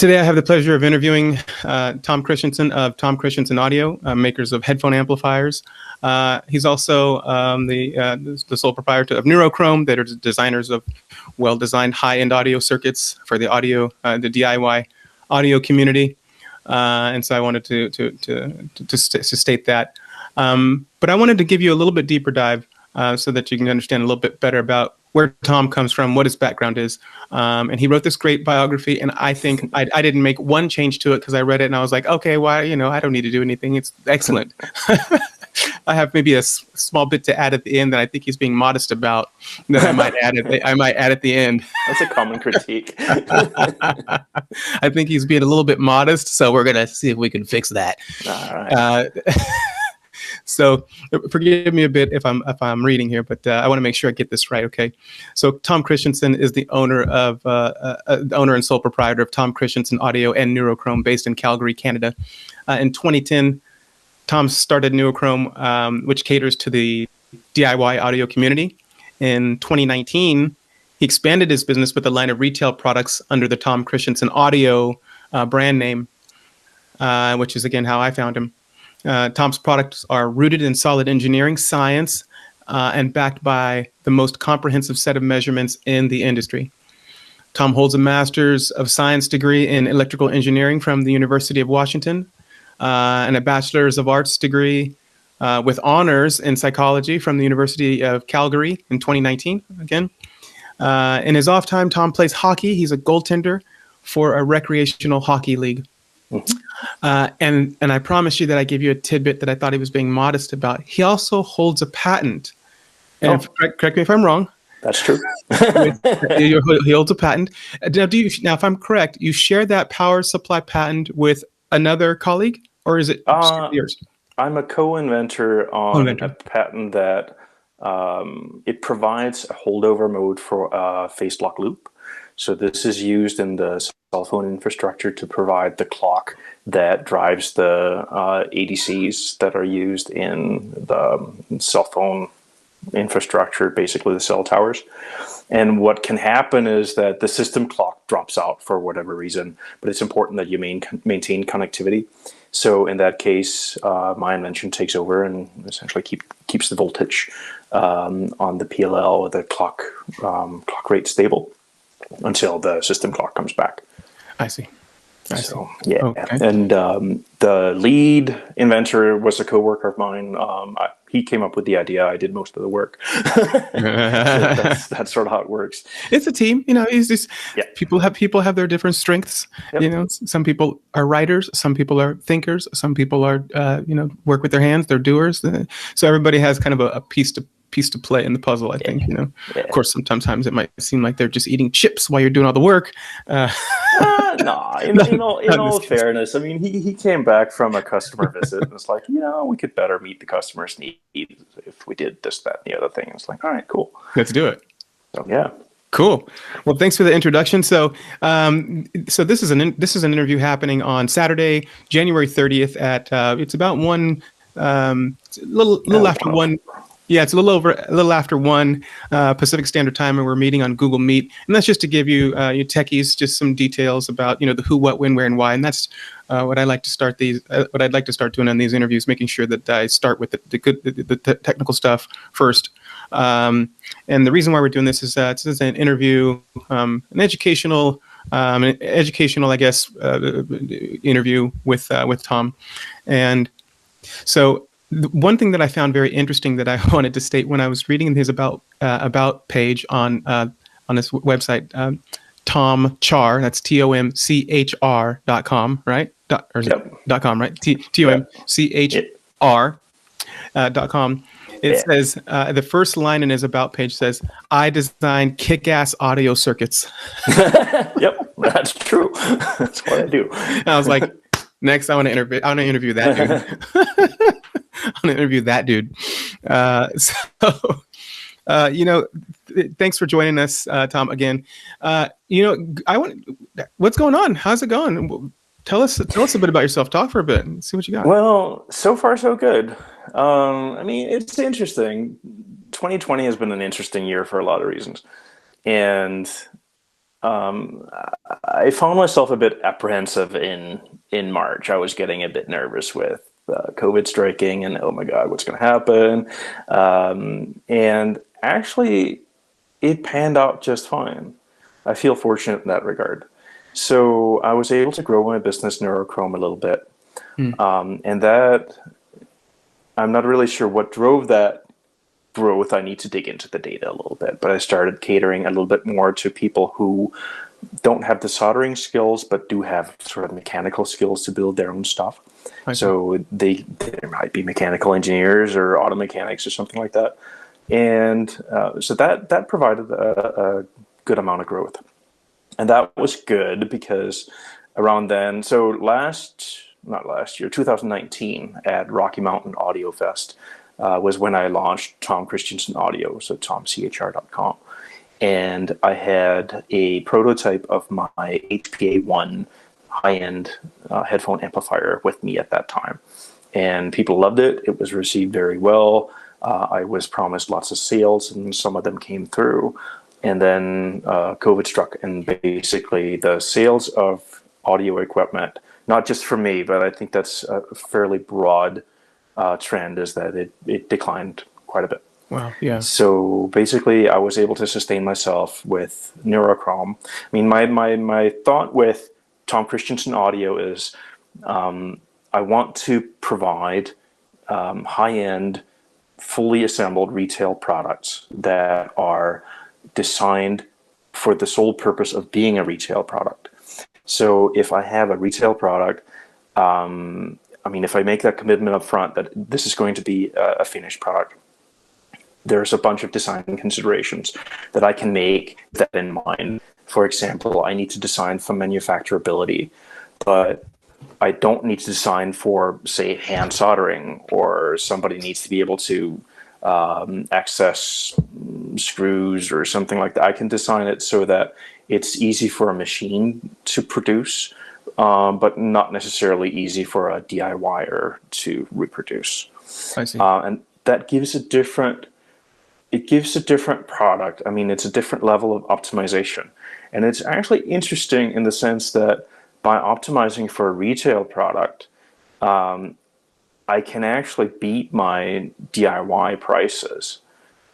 Today I have the pleasure of interviewing Tom Christiansen of Tom Christiansen Audio, makers of headphone amplifiers. He's also the sole proprietor of Neurochrome, that are designers of well-designed high-end audio circuits for the the DIY audio community. And so I wanted to state that. But I wanted to give you a little bit deeper dive so that you can understand a little bit better about where Tom comes from, what his background is. And he wrote this great biography, and I think I didn't make one change to it because I read it and I was like, okay, why, I don't need to do anything. It's excellent. I have maybe a small bit to add at the end that I think he's being modest about that I might add at the end. That's a common critique. I think he's being a little bit modest, so we're going to see if we can fix that. All right. So forgive me a bit if I'm reading here, but I want to make sure I get this right. Okay. So Tom Christiansen is the owner and sole proprietor of Tom Christiansen Audio and Neurochrome, based in Calgary, Canada. In 2010, Tom started Neurochrome, which caters to the DIY audio community. In 2019, he expanded his business with a line of retail products under the Tom Christiansen Audio brand name, which is again how I found him. Tom's products are rooted in solid engineering, science, and backed by the most comprehensive set of measurements in the industry. Tom holds a Master's of Science degree in Electrical Engineering from the University of Washington, and a Bachelor's of Arts degree with honors in Psychology from the University of Calgary in 2019, again. In his off time, Tom plays hockey. He's a goaltender for a recreational hockey league. Mm-hmm. And I promise you that I gave you a tidbit that I thought he was being modest about. He also holds a patent. And correct me if I'm wrong. That's true. He holds a patent. Now, if I'm correct, you share that power supply patent with another colleague, or is it yours? I'm a co-inventor on a patent that it provides a holdover mode for a phase lock loop. So this is used in the cell phone infrastructure to provide the clock that drives the ADCs that are used in the cell phone infrastructure, basically the cell towers. And what can happen is that the system clock drops out for whatever reason, but it's important that you maintain connectivity. So in that case, my invention takes over and essentially keeps the voltage on the PLL or the clock rate stable until the system clock comes back. I see. So, yeah. Okay. And the lead inventor was a coworker of mine. He came up with the idea. I did most of the work. So that's sort of how it works. It's a team, it's just people have their different strengths. Yep. Some people are writers, some people are thinkers, some people are work with their hands, they're doers. So everybody has kind of a piece to play in the puzzle, I think. Yeah. Of course, sometimes it might seem like they're just eating chips while you're doing all the work. No, in all fairness, I mean, he came back from a customer visit and it's like, we could better meet the customer's needs if we did this, that, and the other thing. It's like, all right, cool. Let's do it. So, yeah. Cool. Well, thanks for the introduction. So this is an interview happening on Saturday, January 30th at it's about little after 1. Yeah, it's a little after 1 Pacific Standard Time, and we're meeting on Google Meet. And that's just to give you techies just some details about the who, what, when, where, and why. And that's what I like to start what I'd like to start doing on these interviews, making sure that I start with the technical stuff first. And the reason why we're doing this is this is an interview, an educational, I guess, interview with Tom, and so. One thing that I found very interesting that I wanted to state when I was reading his about page on this website, Tom Char, that's TOMCHR.com, right? .com, right? TOMCHR.com. It says the first line in his about page says, "I design kick-ass audio circuits." Yep, that's true. That's what I do. And I was like, next, I want to interview that dude. I want to interview that dude. Thanks for joining us, Tom, again. What's going on? How's it going? Tell us a bit about yourself. Talk for a bit and see what you got. Well, so far so good. I mean, it's interesting. 2020 has been an interesting year for a lot of reasons. And I found myself a bit apprehensive in March. I was getting a bit nervous with COVID striking, and oh my God, what's going to happen? And actually, it panned out just fine. I feel fortunate in that regard. So I was able to grow my business Neurochrome a little bit, and that I'm not really sure what drove that growth. I need to dig into the data a little bit, but I started catering a little bit more to people who don't have the soldering skills, but do have sort of mechanical skills to build their own stuff. So they might be mechanical engineers or auto mechanics or something like that. And so that provided a good amount of growth. And that was good because around then, so not last year, 2019 at Rocky Mountain Audio Fest was when I launched Tom Christiansen Audio, so tomchr.com. And I had a prototype of my HPA-1 high-end headphone amplifier with me at that time. And people loved it. It was received very well. I was promised lots of sales, and some of them came through. And then COVID struck, and basically the sales of audio equipment, not just for me, but I think that's a fairly broad trend, is that it declined quite a bit. Wow, yeah. So basically, I was able to sustain myself with Neurochrome. I mean, my thought with Tom Christiansen Audio is I want to provide high-end, fully assembled retail products that are designed for the sole purpose of being a retail product. So if I have a retail product, I mean, if I make that commitment up front that this is going to be a finished product, there's a bunch of design considerations that I can make that in mind. For example, I need to design for manufacturability, but I don't need to design for, say, hand soldering, or somebody needs to be able to access screws or something like that. I can design it so that it's easy for a machine to produce, but not necessarily easy for a DIYer to reproduce. I see. And that gives a different product. I mean, it's a different level of optimization. And it's actually interesting in the sense that by optimizing for a retail product, I can actually beat my DIY prices.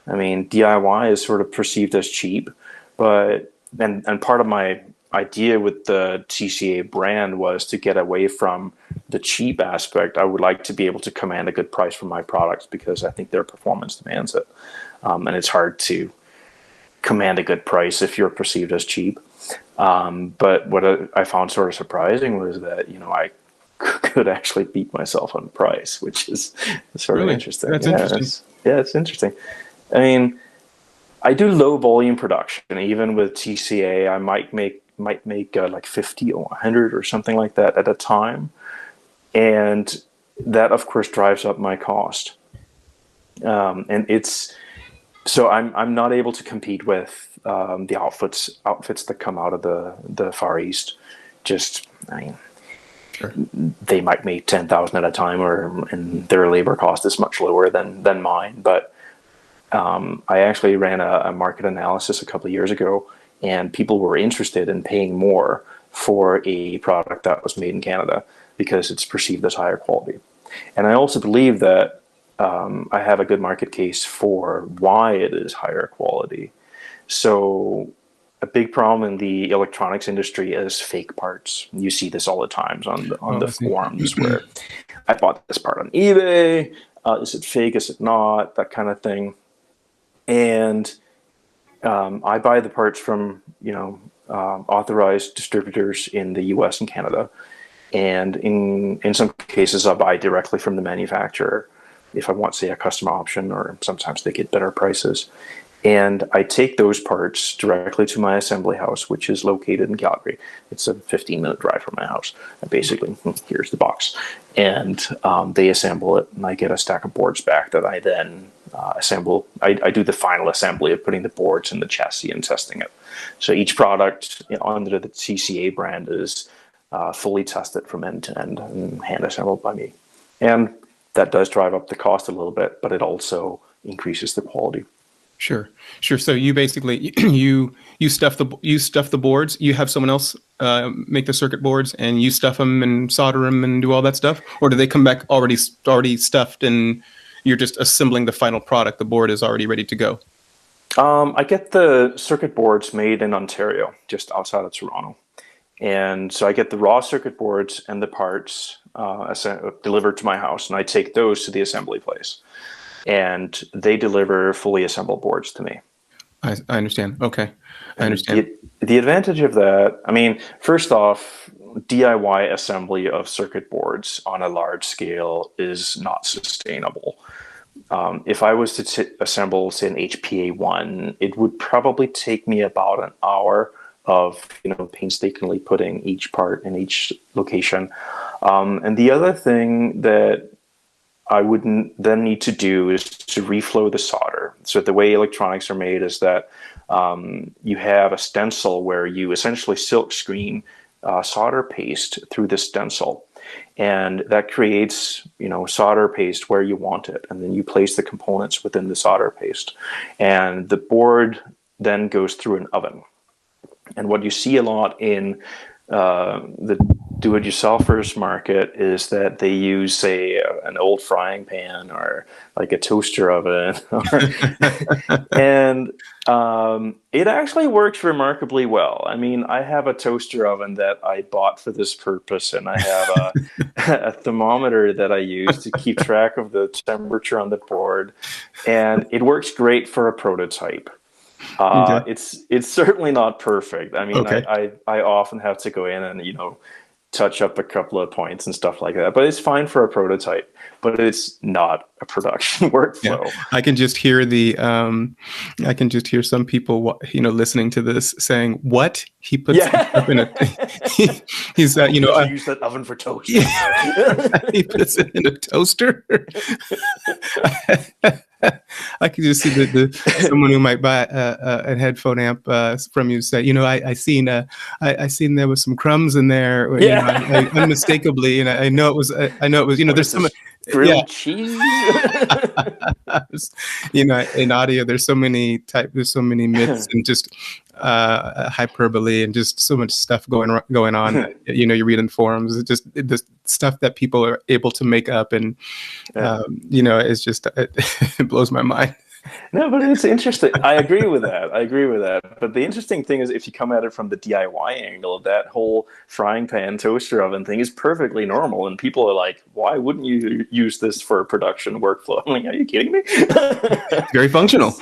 I mean, DIY is sort of perceived as cheap, but and part of my idea with the TCA brand was to get away from the cheap aspect. I would like to be able to command a good price for my products because I think their performance demands it. And it's hard to command a good price if you're perceived as cheap. But what I found sort of surprising was that, I could actually beat myself on price, which is sort of interesting. That's interesting. It's interesting. I mean, I do low volume production. Even with TCA, I might make like 50 or 100 or something like that at a time. And that, of course, drives up my cost. And so I'm not able to compete with the outfits that come out of the Far East. Sure. They might make 10,000 at a time, and their labor cost is much lower than mine. But I actually ran a market analysis a couple of years ago, and people were interested in paying more for a product that was made in Canada because it's perceived as higher quality. And I also believe that I have a good market case for why it is higher quality. So a big problem in the electronics industry is fake parts. You see this all the times on the forums where I bought this part on eBay. Is it fake? Is it not? That kind of thing. And I buy the parts from authorized distributors in the U.S. and Canada, and in some cases I buy directly from the manufacturer if I want, say, a custom option, or sometimes they get better prices. And I take those parts directly to my assembly house, which is located in Calgary. It's a 15-minute drive from my house. Basically, here's the box. And they assemble it, and I get a stack of boards back that I then assemble. I do the final assembly of putting the boards in the chassis and testing it. So each product under the TCA brand is fully tested from end to end and hand assembled by me. And that does drive up the cost a little bit, but it also increases the quality. Sure, sure. So you basically you stuff the boards. You have someone else make the circuit boards, and you stuff them and solder them and do all that stuff, or do they come back already stuffed, and you're just assembling the final product? The board is already ready to go. I get the circuit boards made in Ontario, just outside of Toronto, and so I get the raw circuit boards and the parts delivered to my house, and I take those to the assembly place. And they deliver fully assembled boards to me. I understand. Okay, I understand. The advantage of that, I mean, first off, DIY assembly of circuit boards on a large scale is not sustainable. If I was to assemble, say, an HPA1, it would probably take me about an hour of painstakingly putting each part in each location. And the other thing that I would then need to do is to reflow the solder. So the way electronics are made is that you have a stencil where you essentially silk screen solder paste through the stencil, and that creates solder paste where you want it, and then you place the components within the solder paste, and the board then goes through an oven. And what you see a lot in the do-it-yourselfers market is that they use, say, an old frying pan or like a toaster oven, and it actually works remarkably well. I mean, I have a toaster oven that I bought for this purpose, and I have a thermometer that I use to keep track of the temperature on the board, and it works great for a prototype. Okay. It's certainly not perfect. I mean, Okay. I often have to go in and touch up a couple of points and stuff like that, but it's fine for a prototype. But it's not a production workflow. Yeah. I can just hear some people listening to this saying, "What? He puts stuff in a he's use that oven for toast." He puts it in a toaster." I can just see someone who might buy a headphone amp from you say, I seen there was some crumbs in there, unmistakably, and I know it was there's some grilled cheese. In audio, there's so many myths and just hyperbole and just so much stuff going on. You read in forums, it's just the stuff that people are able to make up, and it's just it blows my mind. No, but it's interesting. I agree with that. But the interesting thing is, if you come at it from the DIY angle, that whole frying pan toaster oven thing is perfectly normal, and people are like, "Why wouldn't you use this for a production workflow?" I'm like, "Are you kidding me?" Very functional.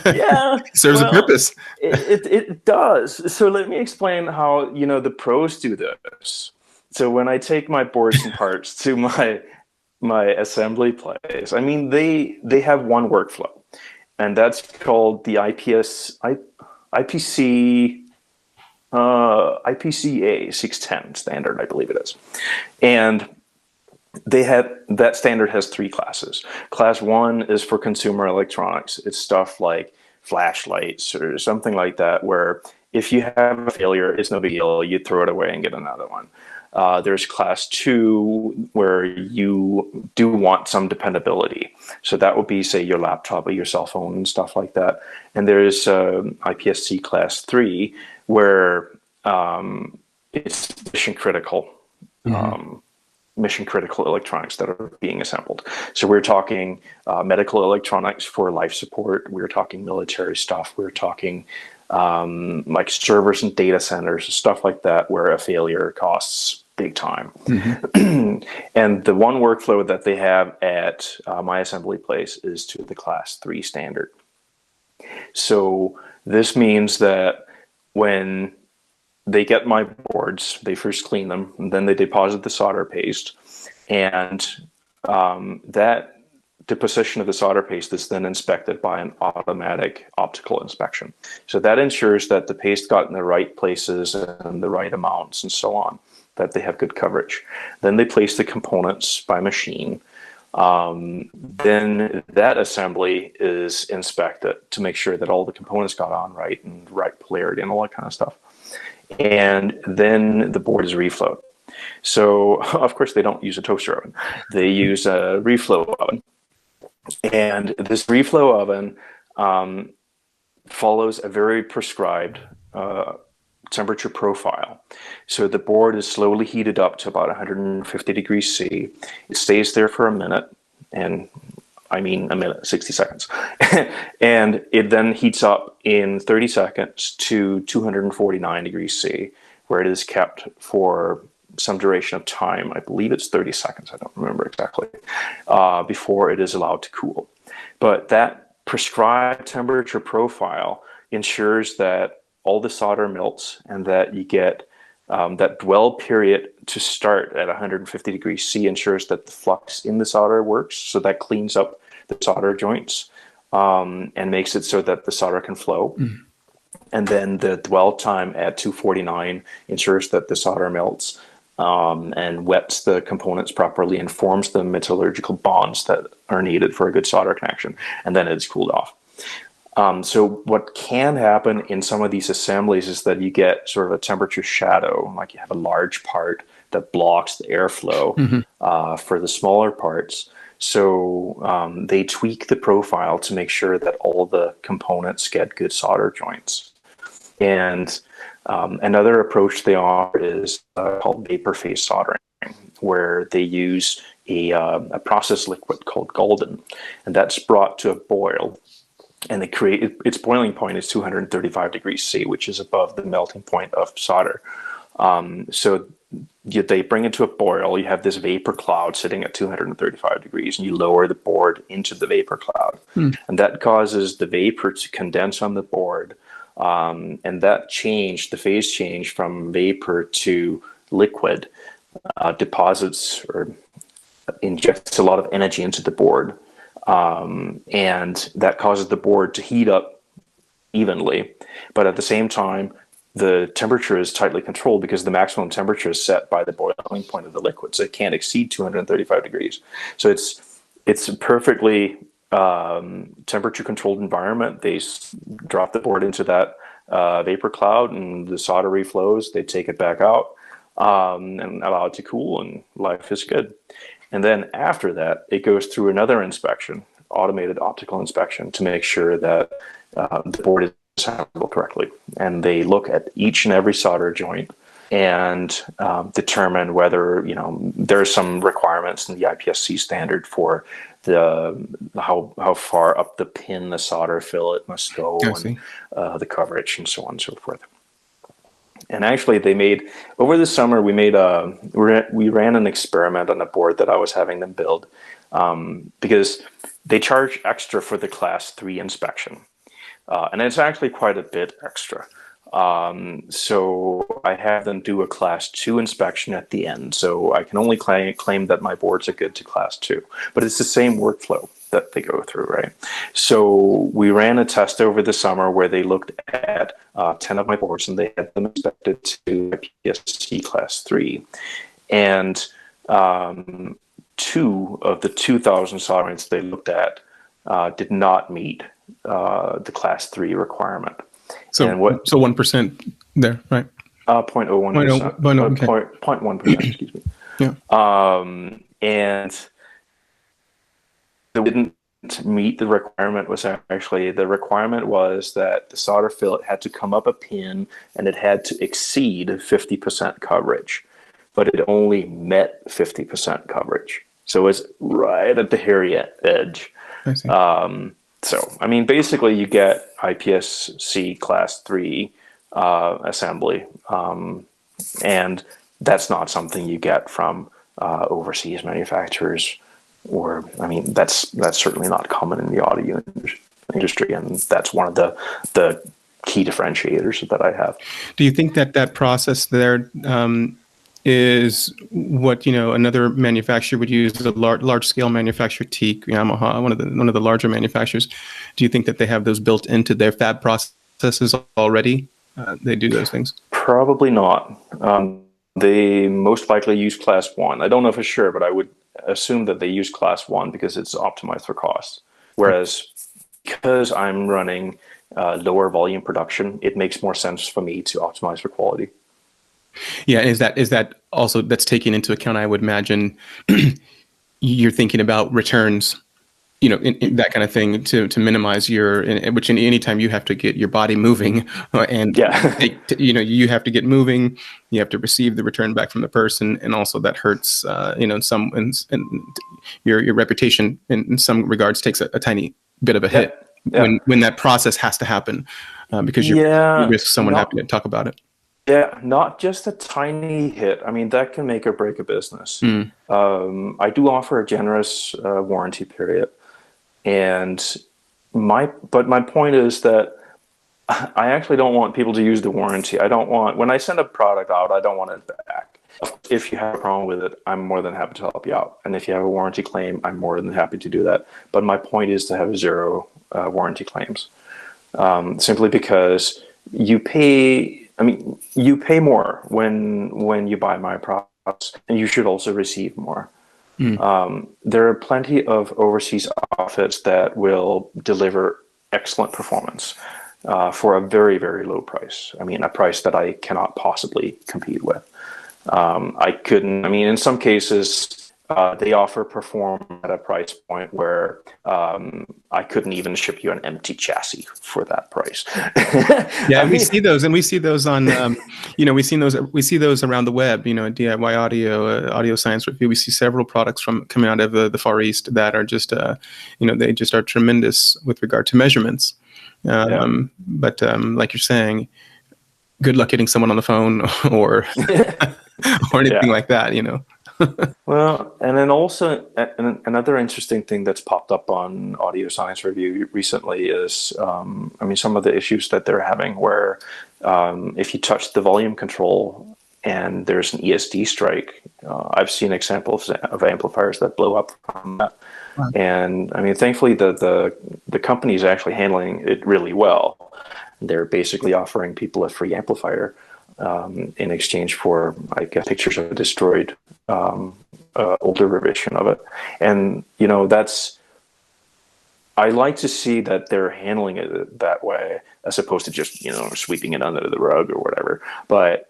Yeah, serves a purpose. It does. So let me explain how the pros do this. So when I take my boards and parts to my assembly place, I mean, they have one workflow. And that's called the IPCA 610 standard, I believe it is. And that standard has 3 classes. Class 1 is for consumer electronics. It's stuff like flashlights or something like that, where if you have a failure, it's no big deal. You throw it away and get another one. There's class 2 where you do want some dependability. So that would be, say, your laptop or your cell phone and stuff like that. And there's IPSC class 3 where it's mission critical. Mission critical electronics that are being assembled. So we're talking medical electronics for life support. We're talking military stuff. We're talking like servers and data centers, stuff like that, where a failure costs big time. And the one workflow that they have at my assembly place is to the class 3 standard. So this means that when they get my boards, they first clean them, and then they deposit the solder paste, and that deposition of the solder paste is then inspected by an automatic optical inspection. So that ensures that the paste got in the right places and the right amounts and so on, that they have good coverage. Then they place the components by machine. Then that assembly is inspected to make sure that all the components got on right and right polarity and all that kind of stuff. And then the board is reflowed. So, of course, they don't use a toaster oven. They use a reflow oven. And this reflow oven follows a very prescribed temperature profile. So the board is slowly heated up to about 150 degrees C. It stays there for a minute, and I mean a minute, 60 seconds. And it then heats up in 30 seconds to 249 degrees C, where it is kept for some duration of time. I believe it's 30 seconds, I don't remember exactly, before it is allowed to cool. But that prescribed temperature profile ensures that all the solder melts and that you get that dwell period to start at 150 degrees C ensures that the flux in the solder works. So that cleans up the solder joints and makes it so that the solder can flow. And then the dwell time at 249 ensures that the solder melts and wets the components properly and forms the metallurgical bonds that are needed for a good solder connection. And then it's cooled off. So what can happen in some of these assemblies is that you get sort of a temperature shadow, like you have a large part that blocks the airflow for the smaller parts. So they tweak the profile to make sure that all the components get good solder joints. And another approach they offer is called vapor phase soldering, where they use a process liquid called Golden, and that's brought to a boil. And they create its boiling point is 235 degrees C, which is above the melting point of solder. So they bring it to a boil. You have this vapor cloud sitting at 235 degrees, and you lower the board into the vapor cloud. And that causes the vapor to condense on the board. And that change, the phase change from vapor to liquid, deposits or injects a lot of energy into the board. And that causes the board to heat up evenly, but at the same time, the temperature is tightly controlled because the maximum temperature is set by the boiling point of the liquid, so it can't exceed 235 degrees. So it's a perfectly temperature controlled environment. They drop the board into that vapor cloud, and the solder reflows. They take it back out and allow it to cool, and life is good. And then after that, it goes through another inspection, automated optical inspection, to make sure that the board is assembled correctly. And they look at each and every solder joint and determine whether, there's some requirements in the IPSC standard for how far up the pin the solder fillet must go, and the coverage, and so on and so forth. And actually, over the summer, we ran an experiment on a board that I was having them build, because they charge extra for the class 3 inspection. And it's actually quite a bit extra. So I have them do a class 2 inspection at the end. So I can only claim that my boards are good to class 2, but it's the same workflow that they go through, right? So we ran a test over the summer where they looked at 10 of my boards, and they had them inspected to IPSC class 3. And 2 of the 2,000 solderings they looked at did not meet the class 3 requirement. So 1% there, right? 0.01%. 0.1%, excuse me. Yeah. And they didn't meet the requirement. The requirement was that the solder fillet had to come up a pin, and it had to exceed 50% coverage, but it only met 50% coverage. So it's right at the hairy edge. I see. So, I mean, basically you get IPSC class 3 assembly, and that's not something you get from overseas manufacturers, or, I mean, that's certainly not common in the audio industry, and that's one of the key differentiators that I have. Do you think that process there is what another manufacturer would use, a large scale manufacturer, Teak, Yamaha, one of the larger manufacturers? Do you think that they have those built into their fab processes already? They do those things? Probably not. They most likely use class 1. I don't know for sure, but I would assume that they use class 1 because it's optimized for cost. Whereas because I'm running lower volume production, it makes more sense for me to optimize for quality. Yeah, is that also, that's taking into account, I would imagine, you're thinking about returns, in that kind of thing to minimize which in any time you have to get your body moving and you have to get moving, you have to receive the return back from the person, and also that hurts, your reputation in some regards takes a tiny bit of a hit when that process has to happen, because you risk someone having to talk about it. Yeah, not just a tiny hit. I mean, that can make or break a business. I do offer a generous warranty period. And my point is that I actually don't want people to use the warranty. When I send a product out, I don't want it back. If you have a problem with it, I'm more than happy to help you out. And if you have a warranty claim, I'm more than happy to do that. But my point is to have 0 warranty claims, simply because you pay more when you buy my products, and you should also receive more. There are plenty of overseas outfits that will deliver excellent performance for a very, very low price. I mean, a price that I cannot possibly compete with. In some cases, they offer perform at a price point where I couldn't even ship you an empty chassis for that price. We see those, and we see those on, we see those around the web. DIY Audio Science Review. We see several products coming out of the Far East that are just, they just are tremendous with regard to measurements. But like you're saying, good luck getting someone on the phone or or anything like that. Well, and then also another interesting thing that's popped up on Audio Science Review recently is, some of the issues that they're having where if you touch the volume control and there's an ESD strike, I've seen examples of amplifiers that blow up from that. Wow. And thankfully the company is actually handling it really well. They're basically offering people a free amplifier in exchange for, I guess, pictures of a destroyed older revision of it. And I like to see that they're handling it that way, as opposed to just sweeping it under the rug or whatever. But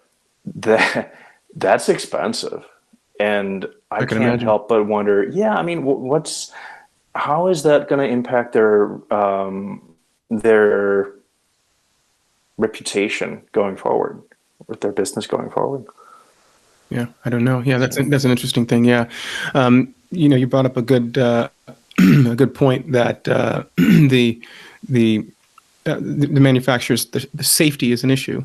that's expensive, and I can't imagine. Help but wonder. Yeah, how is that going to impact their reputation going forward, with their business going forward? Yeah, I don't know. Yeah, that's an interesting thing. Yeah, you brought up a good a good point that the manufacturers, the safety is an issue.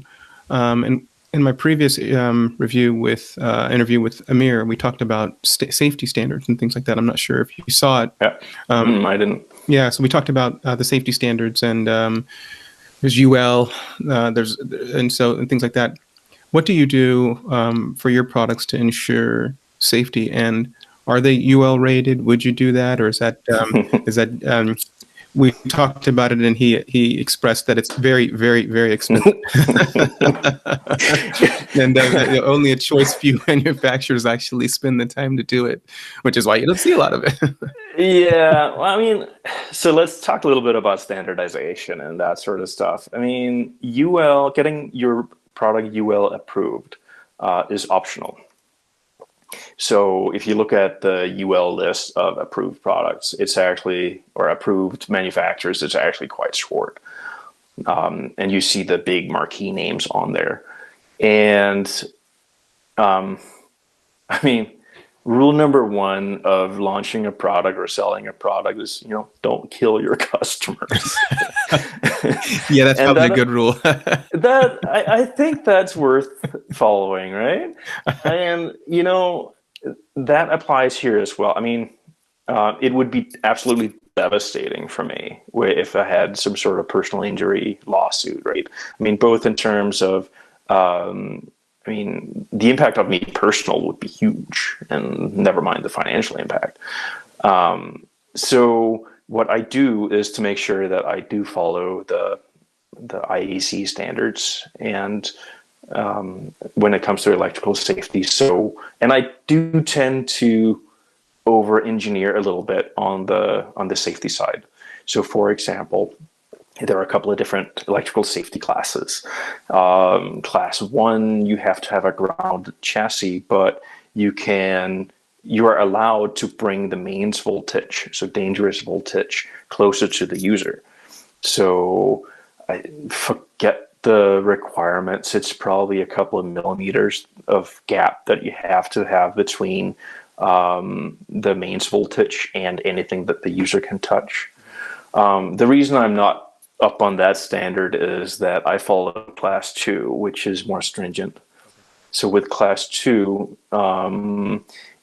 And in my previous interview with Amir, we talked about safety standards and things like that. I'm not sure if you saw it. Yeah, I didn't. Yeah, so we talked about the safety standards, and there's UL, and things like that. What do you do for your products to ensure safety, and are they UL rated? Would you do that, or is that we talked about it, and he expressed that it's very, very, very expensive, and only a choice few manufacturers actually spend the time to do it, which is why you don't see a lot of it. Yeah, well, so let's talk a little bit about standardization and that sort of stuff. UL, getting your product UL approved is optional. So if you look at the UL list of approved products, or approved manufacturers, it's actually quite short. And you see the big marquee names on there. And rule number 1 of launching a product or selling a product is, don't kill your customers. Yeah, that's probably a good rule. I think that's worth following, right? And, that applies here as well. It would be absolutely devastating for me if I had some sort of personal injury lawsuit, right? Both in terms of, the impact of me personal would be huge, and never mind the financial impact. So what I do is to make sure that I do follow the IEC standards, and when it comes to electrical safety. And I do tend to over-engineer a little bit on the safety side. So, for example, there are a couple of different electrical safety classes. Class 1, you have to have a ground chassis, but you can you are allowed to bring the mains voltage, so dangerous voltage, closer to the user. So I forget the requirements. It's probably a couple of millimeters of gap that you have to have between the mains voltage and anything that the user can touch. The reason I'm not up on that standard is that I follow class 2, which is more stringent. So with class 2,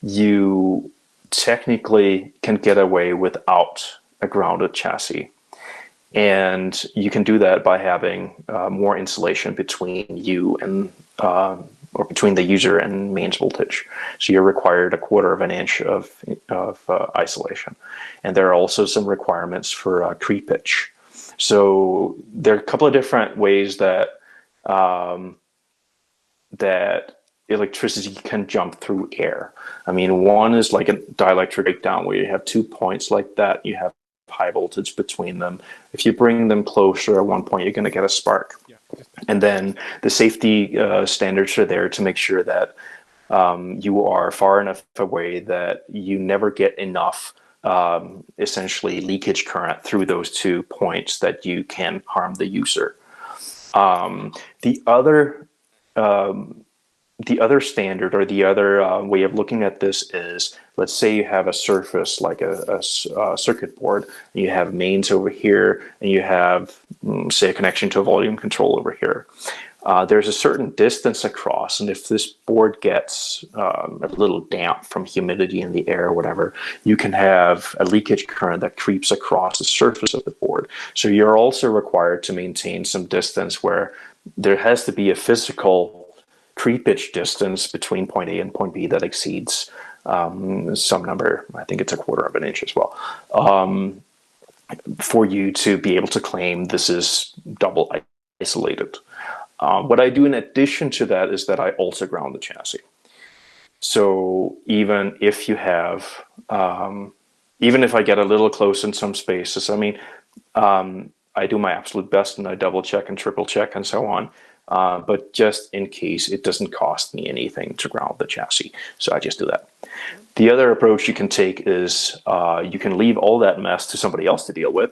you technically can get away without a grounded chassis. And you can do that by having more insulation between you and or between the user and mains voltage. So you're required 1/4 inch of isolation. And there are also some requirements for creep pitch. So there are a couple of different ways that that electricity can jump through air. I mean, one is like a dielectric breakdown where you have 2 points like that. You have high voltage between them. If you bring them closer at one point, you're going to get a spark. Yeah. And then the safety standards are there to make sure that you are far enough away that you never get enough essentially leakage current through those 2 points that you can harm the user. The other standard, or the other way of looking at this is, let's say you have a surface like a circuit board, and you have mains over here, and you have, say, a connection to a volume control over here. There's a certain distance across, and if this board gets a little damp from humidity in the air or whatever, you can have a leakage current that creeps across the surface of the board. So you're also required to maintain some distance where there has to be a physical creep pitch distance between point A and point B that exceeds some number. I think it's 1/4 inch as well, for you to be able to claim this is double isolated. What I do in addition to that is that I also ground the chassis. So even if you have, even if I get a little close in some spaces, I mean, I do my absolute best and I double check and triple check and so on. But just in case, it doesn't cost me anything to ground the chassis. So I just do that. The other approach you can take is you can leave all that mess to somebody else to deal with,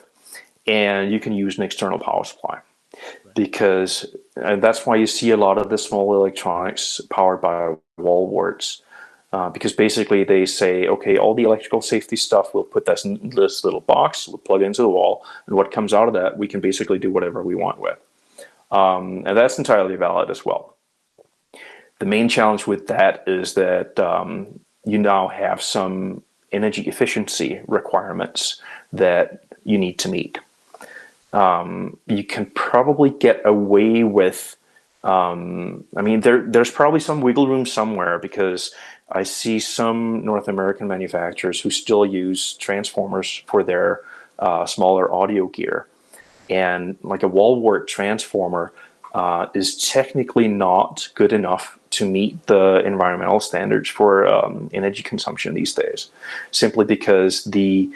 and you can use an external power supply. Because that's why you see a lot of the small electronics powered by wall warts. Because basically they say, okay, all the electrical safety stuff, we'll put this in this little box, we'll plug it into the wall, and what comes out of that, we can basically do whatever we want with. And that's entirely valid as well. The main challenge with that is that you now have some energy efficiency requirements that you need to meet. You can probably get away with, I mean, there's probably some wiggle room somewhere, because I see some North American manufacturers who still use transformers for their smaller audio gear. And like a wall wart transformer is technically not good enough to meet the environmental standards for energy consumption these days, simply because the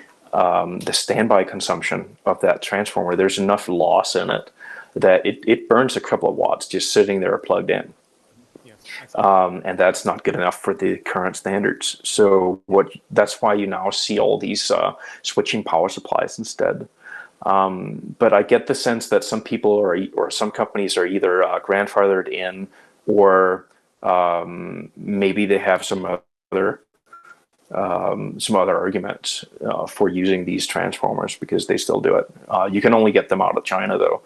standby consumption of that transformer, there's enough loss in it that it burns a couple of watts just sitting there plugged in. And that's not good enough for the current standards. So that's why you now see all these switching power supplies instead. But I get the sense that some people or some companies are either grandfathered in, or maybe they have some other arguments for using these transformers, because they still do it. You can only get them out of China, though.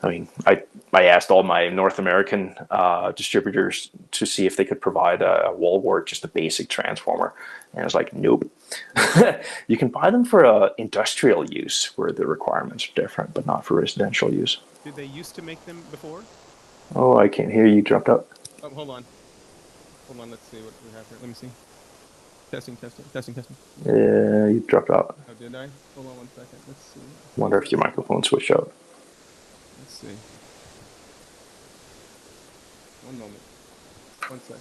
I mean, I asked all my North American distributors to see if they could provide a wall wart, just a basic transformer, and I was like, nope. You can buy them for industrial use, where the requirements are different, but not for residential use. Did they used to make them before? Oh, I can't hear you. Dropped out. Oh, hold on. Let's see what we have here. Let me see. Testing. Yeah, you dropped out. Oh, did I? Hold on 1 second. Let's see. Wonder if your microphone switched out. Let's see. 1 moment. 1 sec.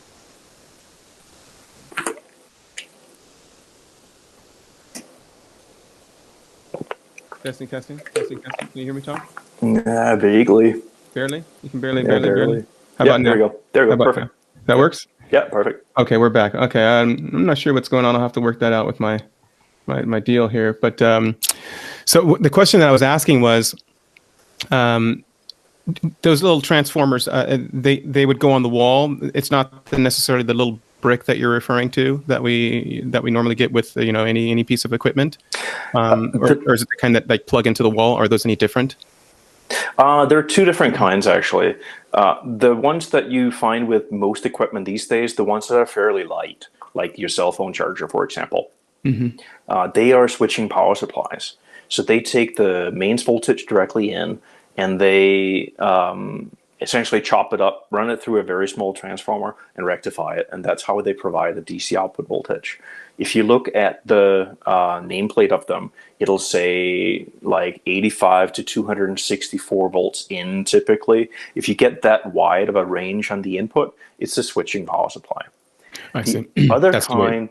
Testing. Can you hear me, Tom? Nah, vaguely. Barely? You can barely. Barely. How about now? There we go. Perfect. That works? Yeah, perfect. Okay, we're back. Okay, I'm not sure what's going on. I'll have to work that out with my deal here. But so the question that I was asking was, those little transformers, they would go on the wall. It's not necessarily the little brick that you're referring to that we normally get with any piece of equipment, or is it the kind that like plug into the wall? Are those any different? There are two different kinds, actually. The ones that you find with most equipment these days, the ones that are fairly light, like your cell phone charger, for example, they are switching power supplies. So they take the mains voltage directly in, and they essentially chop it up, run it through a very small transformer, and rectify it. And that's how they provide the DC output voltage. If you look at the nameplate of them, it'll say like 85 to 264 volts in typically. If you get that wide of a range on the input, it's a switching power supply. I see. The other kind,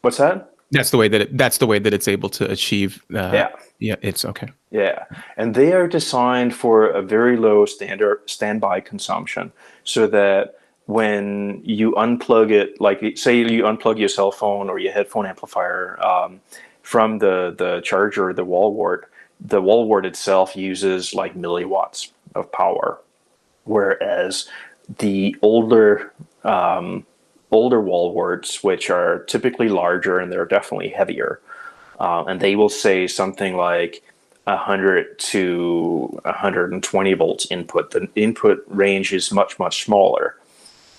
what's that? That's the way that it's able to achieve. Yeah, it's okay. Yeah, and they are designed for a very low standby consumption, so that when you unplug it, like say you unplug your cell phone or your headphone amplifier from the charger, the wall wart itself uses like milliwatts of power, whereas the older wall warts, which are typically larger and they're definitely heavier, and they will say something like 100 to 120 volts input. The input range is much, much smaller.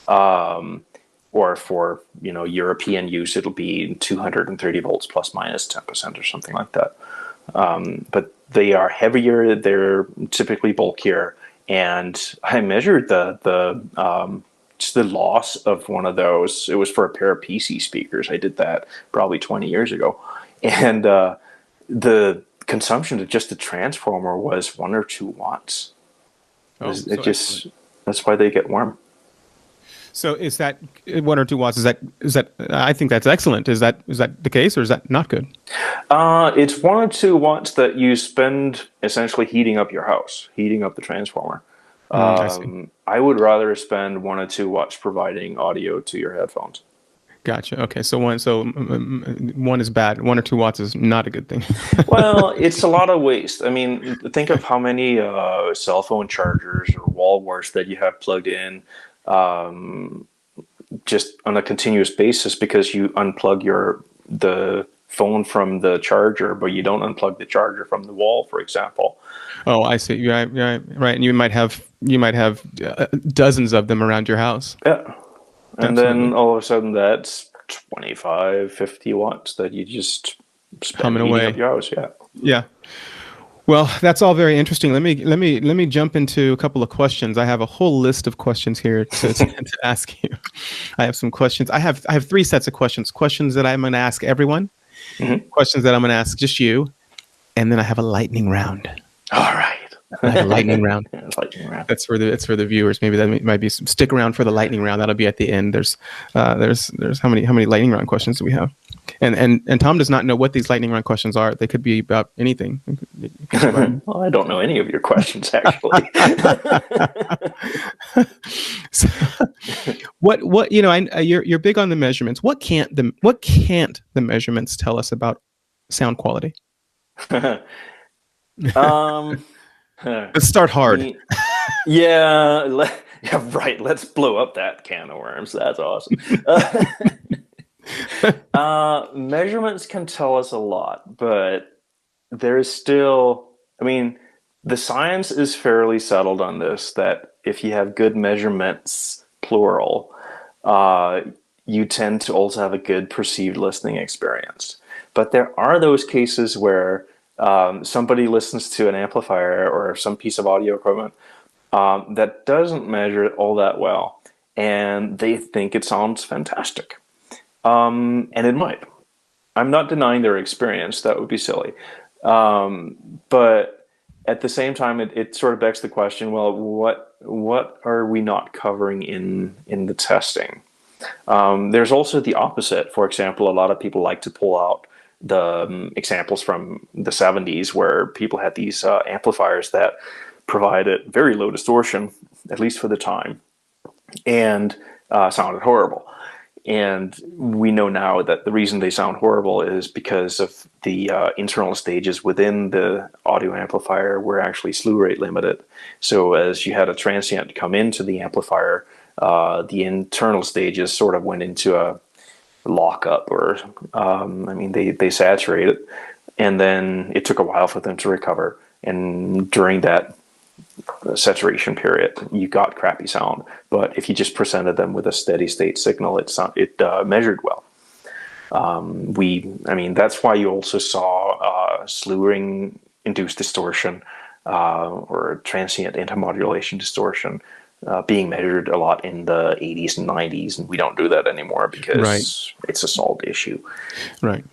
Or for European use, it'll be 230 volts plus minus 10% or something like that. But they are heavier. They're typically bulkier. And I measured just the loss of one of those. It was for a pair of PC speakers. I did that probably 20 years ago. And the consumption of just the transformer was 1 or 2 watts. That's why they get warm. So is that 1 or 2 watts? Is that? I think that's excellent. Is that the case, or is that not good? It's 1 or 2 watts that you spend essentially heating up your house, heating up the transformer. I would rather spend 1 or 2 watts providing audio to your headphones. Gotcha. Okay, so one is bad. 1 or 2 watts is not a good thing. Well, it's a lot of waste. I mean, think of how many cell phone chargers or wall warts that you have plugged in just on a continuous basis, because you unplug the phone from the charger, but you don't unplug the charger from the wall, for example. Oh, I see. Yeah, right. And you might have dozens of them around your house. Yeah. And then all of a sudden that's 25, 50 watts that you just spend heating up your house. Yeah. Yeah. Well, that's all very interesting. Let me jump into a couple of questions. I have a whole list of questions here to ask you. I have some questions. I have 3 sets of questions. Questions that I'm going to ask everyone. Questions that I'm going to ask just you, and then I have a lightning round. All right. Like a lightning round. Yeah, lightning round. It's for the viewers. Maybe that might be some, stick around for the lightning round. That'll be at the end. There's how many lightning round questions do we have? And Tom does not know what these lightning round questions are. They could be about anything. Well, I don't know any of your questions actually. So, what you're big on the measurements. What can't the measurements tell us about sound quality? Let's start hard. Yeah, right. Let's blow up that can of worms. That's awesome. Measurements can tell us a lot, but there's still, the science is fairly settled on this, that if you have good measurements, plural, you tend to also have a good perceived listening experience. But there are those cases where somebody listens to an amplifier or some piece of audio equipment that doesn't measure it all that well, and they think it sounds fantastic. And it might. I'm not denying their experience. That would be silly. But at the same time, it sort of begs the question, well, what are we not covering in the testing? There's also the opposite. For example, a lot of people like to pull out the examples from the 70s where people had these amplifiers that provided very low distortion, at least for the time, and sounded horrible. And we know now that the reason they sound horrible is because of the internal stages within the audio amplifier were actually slew rate limited. So as you had a transient come into the amplifier, the internal stages sort of went into a lockup, or they saturated, and then it took a while for them to recover. And during that saturation period, you got crappy sound. But if you just presented them with a steady state signal, it measured well. That's why you also saw slewing induced distortion or transient intermodulation distortion being measured a lot in the 80s and 90s, and we don't do that anymore because it's a solved issue. Right.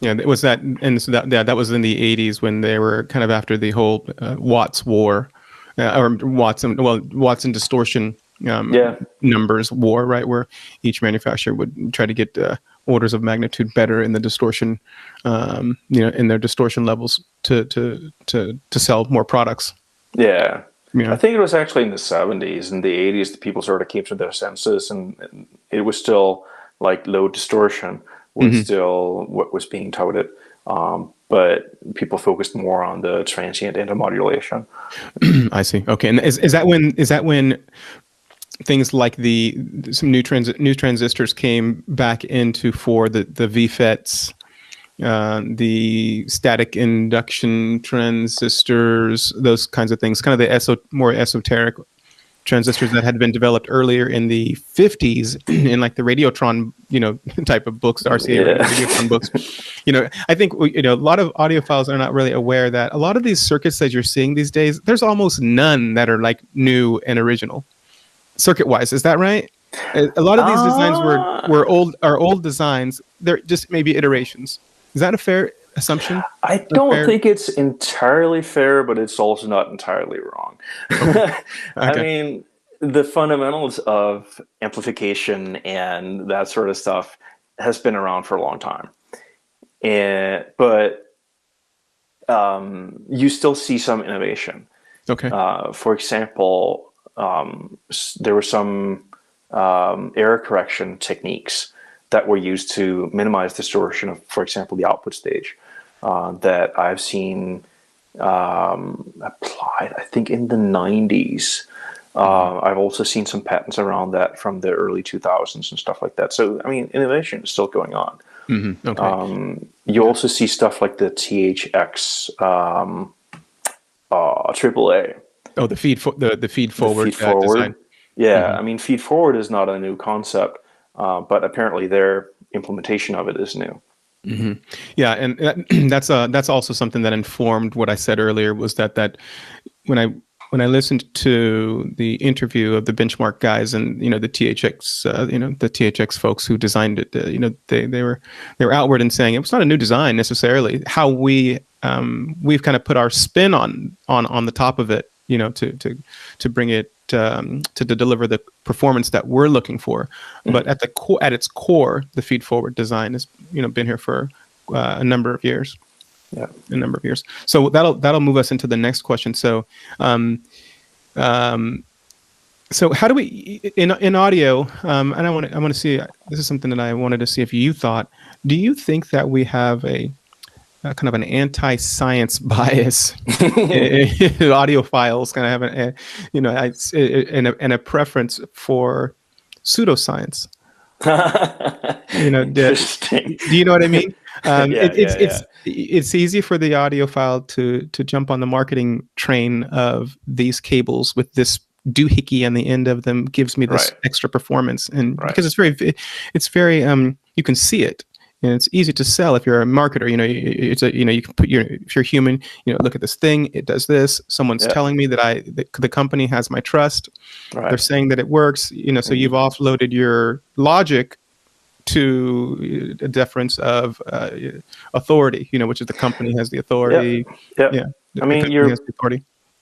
Yeah, it was that, and so that was in the 80s when they were kind of after the whole Watts war, or Watson distortion numbers war, right? Where each manufacturer would try to get orders of magnitude better in the distortion, in their distortion levels to sell more products. Yeah. I think it was actually in the 70s and the 80s that people sort of came to their senses, and it was still like low distortion was still what was being touted. But people focused more on the transient intermodulation. I see. Okay, and is that when things like some new transistors came back into for the VFETs, the static induction transistors, those kinds of things, kind of the more esoteric transistors that had been developed earlier in the 50s in like the Radiotron, type of books, the RCA Radiotron books. I think, a lot of audiophiles are not really aware that a lot of these circuits that you're seeing these days, there's almost none that are like new and original circuit wise. Is that right? A lot of these designs were old designs. They're just maybe iterations. Is that a fair assumption? I don't think it's entirely fair, but it's also not entirely wrong. Okay. I mean, the fundamentals of amplification and that sort of stuff has been around for a long time. But you still see some innovation. Okay. For example, there were some error correction techniques that were used to minimize distortion of, for example, the output stage that I've seen applied, I think, in the 90s. I've also seen some patents around that from the early 2000s and stuff like that. So, innovation is still going on. Mm-hmm. Okay. You also see stuff like the THX AAA. Oh, the feed forward design. Yeah, mm-hmm. Feed forward is not a new concept. But apparently their implementation of it is new. Mm-hmm. Yeah, and that's also something that informed what I said earlier, was that when I listened to the interview of the Benchmark guys and the THX the THX folks who designed it, they were outward in saying it was not a new design necessarily. How we've kind of put our spin on the top of it, to bring it to deliver the performance that we're looking for. Mm-hmm. But at its core, the feed forward design has been here for a number of years. Yeah, a number of years. So that'll move us into the next question. So, so how do we in audio? And I want to see. This is something that I wanted to see if you thought. Do you think that we have a kind of an anti-science bias? Audiophiles kind of have and a preference for pseudoscience. Do you know what I mean? It's easy for the audiophile to jump on the marketing train of these cables with this doohickey on the end of them gives me this extra performance, and because it's very you can see it. And it's easy to sell if you're a marketer. You can put if you're human, look at this thing. It does this. Someone's telling me that the company has my trust. Right. They're saying that it works. So you've offloaded your logic to a deference of authority. Which is the company has the authority. Yep. Yeah.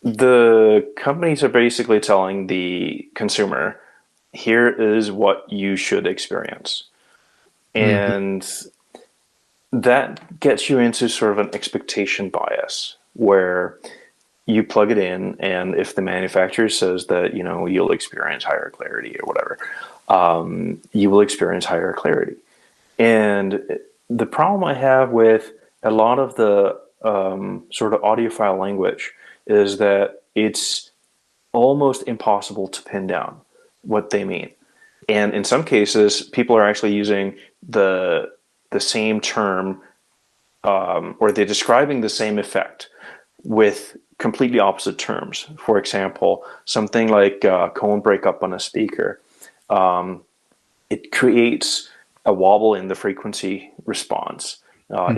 The companies are basically telling the consumer, here is what you should experience. And that gets you into sort of an expectation bias where you plug it in, and if the manufacturer says that, you'll experience higher clarity or whatever, you will experience higher clarity. And the problem I have with a lot of the sort of audiophile language is that it's almost impossible to pin down what they mean. And in some cases, people are actually using the same term, or they're describing the same effect with completely opposite terms. For example, something like cone breakup on a speaker. It creates a wobble in the frequency response.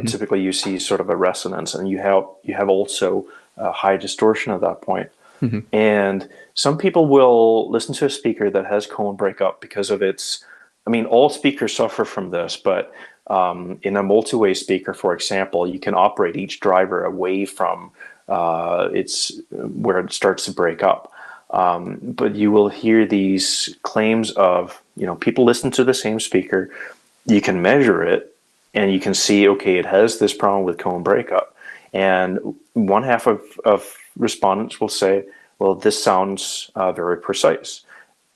Typically, you see sort of a resonance, and you have also a high distortion at that point. And some people will listen to a speaker that has cone breakup because of its. I mean, all speakers suffer from this, but in a multi-way speaker, for example, you can operate each driver away from its where it starts to break up. But you will hear these claims of, people listen to the same speaker, you can measure it, and you can see, okay, it has this problem with cone breakup. And one half of respondents will say, well, this sounds very precise,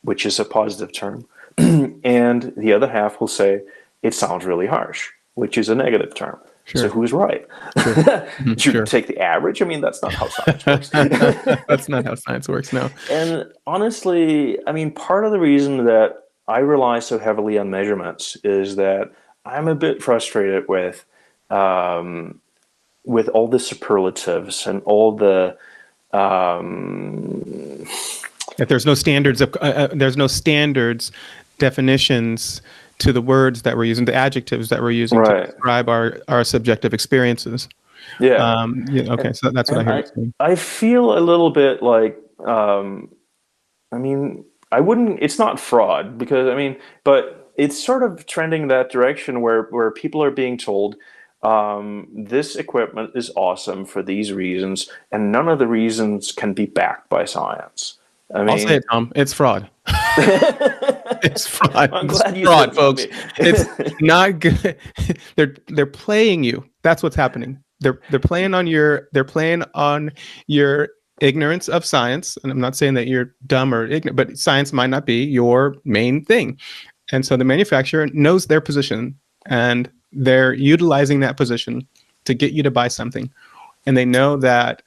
which is a positive term. And the other half will say, it sounds really harsh, which is a negative term. Sure. So who's right? Should you take the average? I mean, that's not how science works. That's not how science works, no. And honestly, I mean, part of the reason that I rely so heavily on measurements is that I'm a bit frustrated with all the superlatives and all the if there's no standards definitions to the words that we're using, the adjectives that we're using to describe our subjective experiences. Yeah. Okay, so that's what I hear. I feel a little bit like, I mean, it's not fraud because, but it's sort of trending that direction where people are being told, this equipment is awesome for these reasons, and none of the reasons can be backed by science. I'll say it, Tom. It's fraud. It's fraud. I'm glad you fraud, folks. It's not good. They're playing you. That's what's happening. They're playing on your ignorance of science. And I'm not saying that you're dumb or ignorant, but science might not be your main thing. And so the manufacturer knows their position, and they're utilizing that position to get you to buy something. And they know that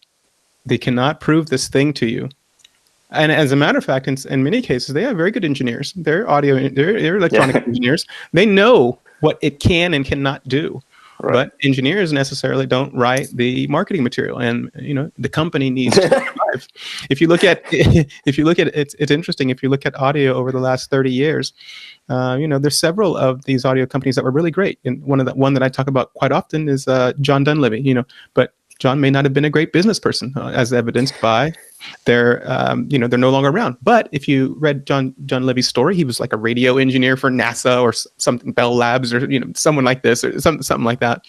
they cannot prove this thing to you. And as a matter of fact, in many cases, they have very good engineers. They're electronic engineers. They know what it can and cannot do. Right. But engineers necessarily don't write the marketing material, and the company needs to survive. If you look at it's interesting. If you look at audio over the last 30 years, there's several of these audio companies that were really great. And one that I talk about quite often is John Dunleavy. But John may not have been a great business person, as evidenced by they're no longer around. But if you read John Levy's story, he was like a radio engineer for NASA or something, Bell Labs, or someone like this, or something like that.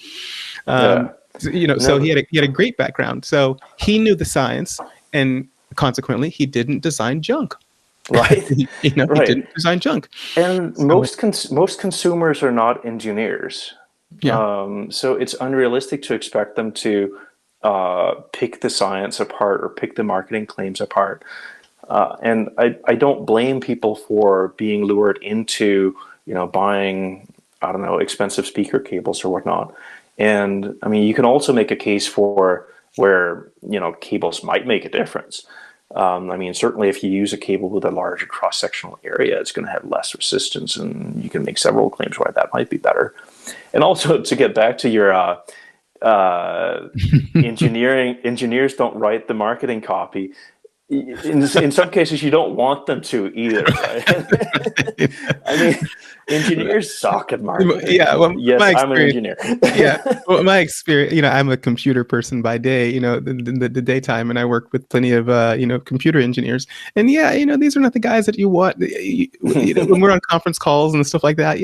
So he had a great background. So he knew the science, and consequently, he didn't design junk. Right. He didn't design junk. And most consumers are not engineers. Yeah. So it's unrealistic to expect them to pick the science apart or pick the marketing claims apart. And I don't blame people for being lured into, buying, I don't know, expensive speaker cables or whatnot. And you can also make a case for where, cables might make a difference. Certainly if you use a cable with a larger cross-sectional area, it's going to have less resistance, and you can make several claims why that might be better. And also, to get back to your engineers don't write the marketing copy. In some cases, you don't want them to either. Right? Engineers suck at marketing. Yeah, well, yes, I'm an engineer. Yeah, well, my experience, I'm a computer person by day. The daytime, and I work with plenty of computer engineers. And these are not the guys that you want. When we're on conference calls and stuff like that,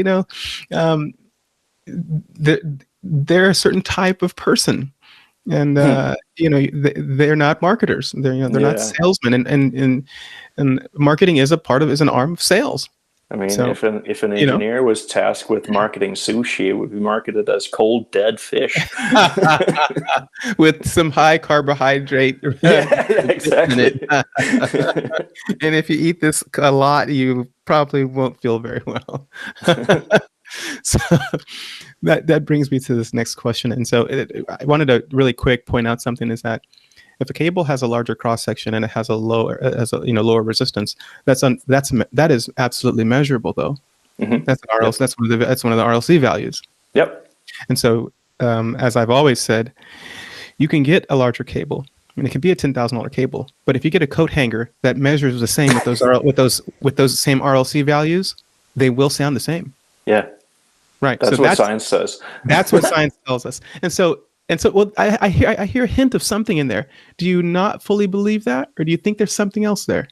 they're a certain type of person, and they're not marketers. They're not salesmen, and marketing is an arm of sales. I mean, So, if an you know, engineer was tasked with marketing sushi, it would be marketed as cold dead fish. with some high carbohydrate Yeah, yeah, in it. exactly. And if you eat this a lot, you probably won't feel very well. So that brings me to this next question. And so I wanted to really quick point out something is that if a cable has a larger cross section and it has a lower lower resistance, that is absolutely measurable though. Mm-hmm. That's an RLC. Yep. That's one of the RLC values. Yep. And so, as I've always said, you can get a larger cable. I mean, it can be a $10,000 cable, but if you get a coat hanger that measures the same with those same RLC values, they will sound the same. Yeah. Right. That's so what science says. That's what science tells us. And so, well, I hear a hint of something in there. Do you not fully believe that, or do you think there's something else there?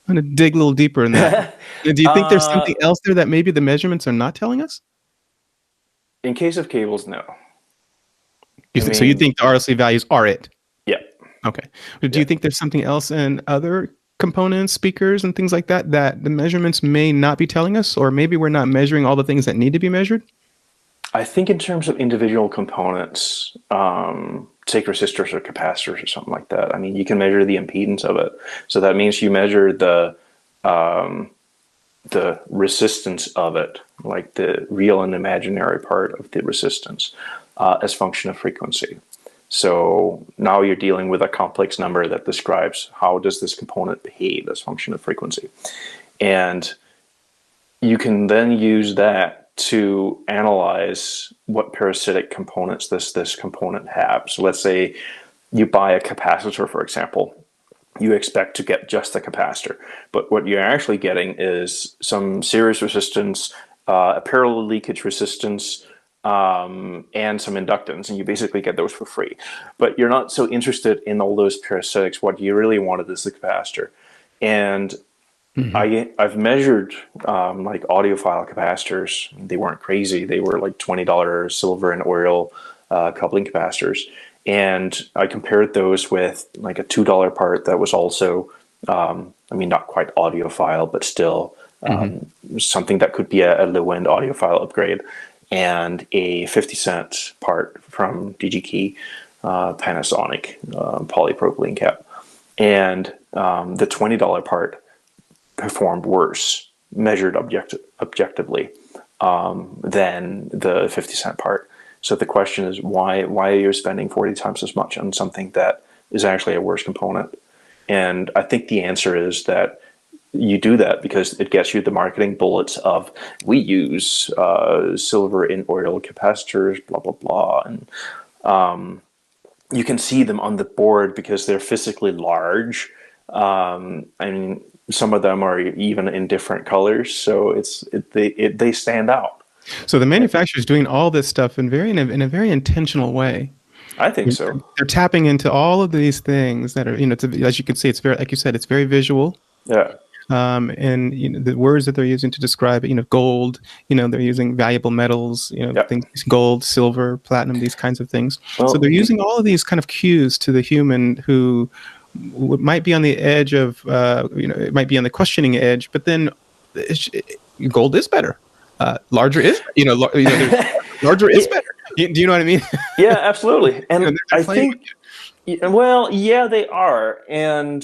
I'm going to dig a little deeper in that. Do you think there's something else there that maybe the measurements are not telling us? In case of cables, no. So you think the RLC values are it? Yeah. Okay. But do you think there's something else in other components, speakers, and things like that that the measurements may not be telling us, or maybe we're not measuring all the things that need to be measured? I think in terms of individual components, take resistors or capacitors or something like that. I mean, you can measure the impedance of it. So that means you measure the resistance of it, like the real and imaginary part of the resistance, as function of frequency. So now you're dealing with a complex number that describes how does this component behave as function of frequency. And you can then use that to analyze what parasitic components this component have. So let's say you buy a capacitor, for example. You expect to get just the capacitor, but what you're actually getting is some series resistance, a parallel leakage resistance, and some inductance, and you basically get those for free. But you're not so interested in all those parasitics. What you really wanted is the capacitor. And I've measured like audiophile capacitors. They weren't crazy. They were like $20 silver and oil coupling capacitors. And I compared those with like a $2 part that was also, I mean, not quite audiophile, but still something that could be a low-end audiophile upgrade, and a 50-cent part from DG Panasonic polypropylene cap. And the $20 part performed worse, measured objectively, than the 50-cent part. So the question is, why are you spending 40 times as much on something that is actually a worse component? And I think the answer is that you do that because it gets you the marketing bullets of, we use silver in oil capacitors, blah, blah, blah. And you can see them on the board because they're physically large. I mean, some of them are even in different colors. So they stand out. So the manufacturer is doing all this stuff in a very intentional way. I think so. They're tapping into all of these things that are, as you can see, it's very, like you said, it's very visual. Yeah. And the words that they're using to describe it, gold, they're using valuable metals, things, gold, silver, platinum, these kinds of things. Well, so they're using all of these kind of cues to the human who might be on the edge of, it might be on the questioning edge, but then gold is better. Larger is, larger is better. Do you know what I mean? Yeah, absolutely. And I think, well, yeah, they are. And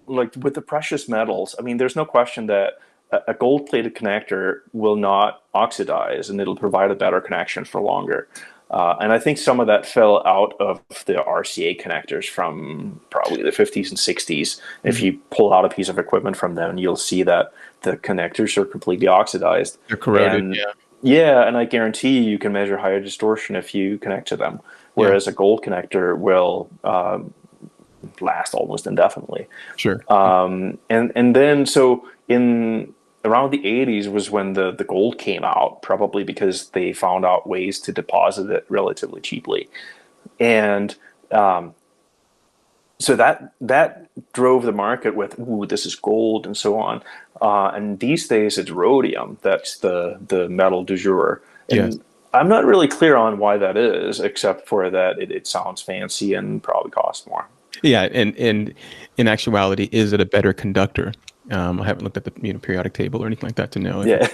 like with the precious metals, I mean, there's no question that a gold-plated connector will not oxidize, and it'll provide a better connection for longer. And I think some of that fell out of the RCA connectors from probably the 50s and 60s. If you pull out a piece of equipment from them, you'll see that the connectors are completely oxidized. They're corroded, and, yeah, and I guarantee you can measure higher distortion if you connect to them, whereas a gold connector will last almost indefinitely. Sure. And then so in around the 80s was when the gold came out, probably because they found out ways to deposit it relatively cheaply. And so that drove the market with, ooh, this is gold and so on. And these days it's rhodium that's the metal du jour. And yes. I'm not really clear on why that is, except for that it sounds fancy and probably costs more. Yeah, and in actuality, is it a better conductor? I haven't looked at the periodic table or anything like that to know Yeah.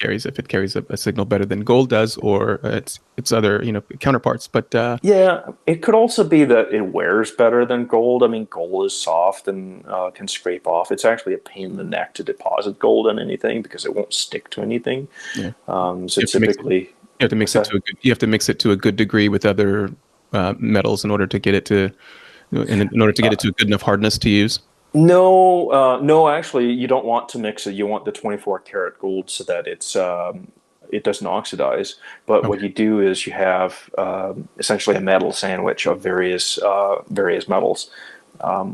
if it carries a signal better than gold does, or its other counterparts. But Yeah, it could also be that it wears better than gold. I mean, gold is soft and can scrape off. It's actually a pain in the neck to deposit gold on anything because it won't stick to anything. yeah, So typically, you have to mix it to a good, you have to mix it to a good degree with other metals in order to get it to in order to get it to a good enough hardness to use. no, actually, you don't want to mix it. You want the 24 karat gold so that it doesn't oxidize. But what Okay. you do is you have essentially a metal sandwich of various metals. I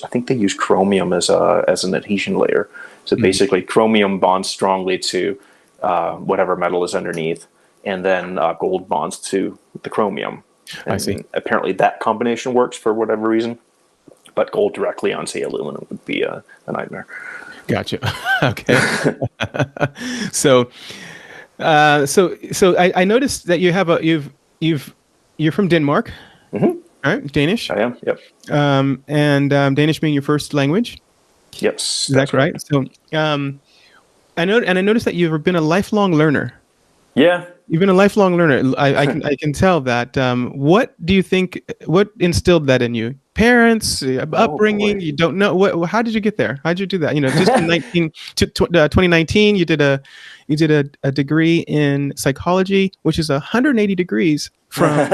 think they use chromium as an adhesion layer. So basically, chromium bonds strongly to whatever metal is underneath, and then gold bonds to the chromium. And I see. apparently, that combination works for whatever reason. But gold directly on, say, aluminum would be a nightmare. Gotcha. Okay. So, I noticed that you're from Denmark. Mm-hmm. All right, Danish. I am. Yep. And Danish being your first language. Yes. Is that right? So, I noticed that you've been a lifelong learner. Yeah. You've been a lifelong learner. I can tell that. What do you think? What instilled that in you? Parents, upbringing? Boy. You don't know what? How did you get there? How did you do that? Just in 2019, you did a degree in psychology, which is 180 degrees from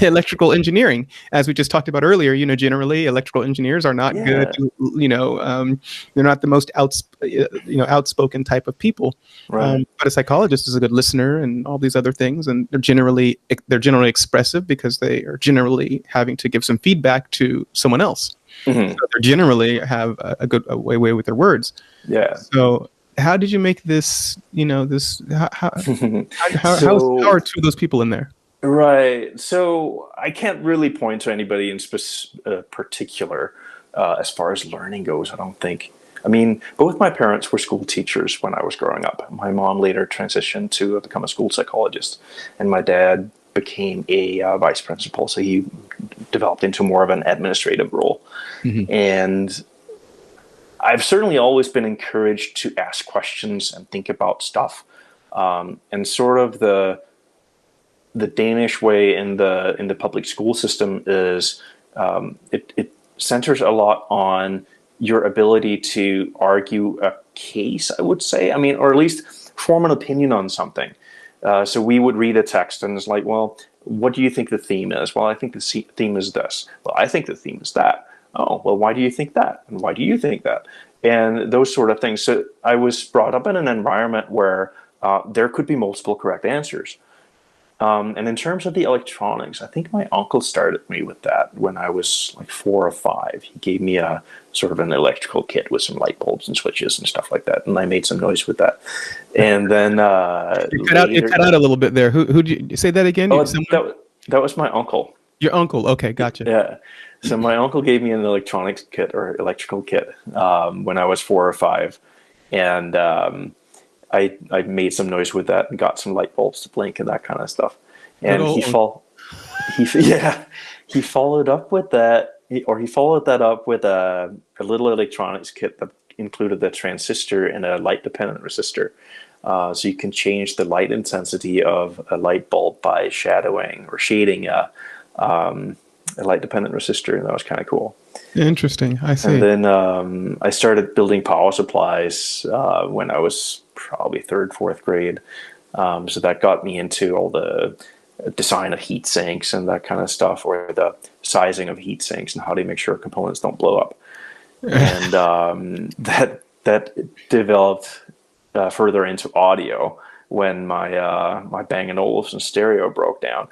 electrical engineering. As we just talked about earlier, generally electrical engineers are not good. They're not the most outspoken type of people. Right. But a psychologist is a good listener and all these other things, and they're generally expressive because they are generally having to give some feedback to someone else. Mm-hmm. So they generally have a good way with their words. Yeah. So how did you make this? How are two of those people in there? Right. So I can't really point to anybody in particular as far as learning goes, I don't think. I mean, both my parents were school teachers when I was growing up. My mom later transitioned to become a school psychologist, and my dad became a vice principal. So he developed into more of an administrative role. Mm-hmm. And I've certainly always been encouraged to ask questions and think about stuff. And sort of the Danish way in the public school system is it centers a lot on your ability to argue a case, I would say. I mean, or at least form an opinion on something. So we would read a text and it's like, well, what do you think the theme is? Well, I think the theme is this. Well, I think the theme is that. Oh, well, why do you think that? And why do you think that? And those sort of things. So I was brought up in an environment where there could be multiple correct answers. And in terms of the electronics, I think my uncle started me with that when I was like 4 or 5. He gave me a sort of an electrical kit with some light bulbs and switches and stuff like that, and I made some noise with that. And then it cut out a little bit there. Who did you say that again? Oh, that was my uncle. Your uncle? Okay, gotcha. Yeah. So my uncle gave me an electronics kit or electrical kit when I was 4 or 5, and I made some noise with that and got some light bulbs to blink and that kind of stuff. And he followed up with that, he followed that up with a little electronics kit that included the transistor and a light dependent resistor. So you can change the light intensity of a light bulb by shadowing or shading a light dependent resistor, and that was kind of cool. Interesting. I see. And then I started building power supplies when I was probably 3rd, 4th grade. So that got me into all the design of heat sinks and that kind of stuff, or the sizing of heat sinks and how to make sure components don't blow up. And that developed further into audio when my Bang & Olufsen stereo broke down.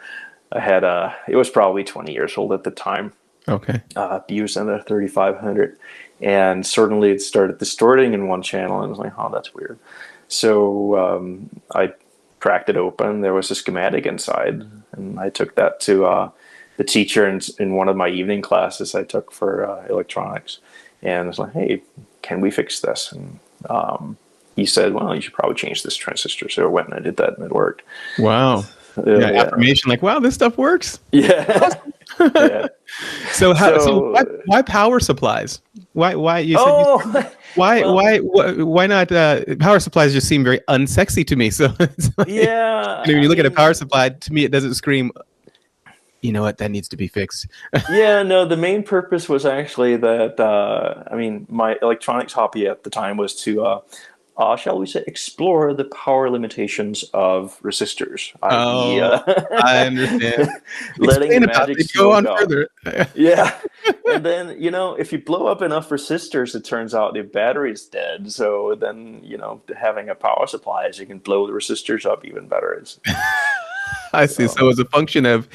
I had it was probably 20 years old at the time. Okay. Used in a 3500, and certainly it started distorting in one channel, and I was like, oh, that's weird. So I cracked it open. There was a schematic inside, and I took that to the teacher in one of my evening classes I took for electronics, and I was like, hey, can we fix this? And he said, well, you should probably change this transistor. So I went and I did that, and it worked. Wow. Yeah, affirmation like, wow, this stuff works. Yeah. Yeah. So why power supplies? Why you said why not power supplies just seem very unsexy to me. So it's like, yeah, when you look at a power supply, to me it doesn't scream, you know what, that needs to be fixed. Yeah, no, the main purpose was actually that I mean, my electronics hobby at the time was to shall we say, explore the power limitations of resistors, i.e., I understand. letting Explain the about magic it. Go on smoke out. further. Yeah. And then, you know, if you blow up enough resistors, it turns out the battery's dead. So then, you know, having a power supply is you can blow the resistors up even better. I see. So it's a function of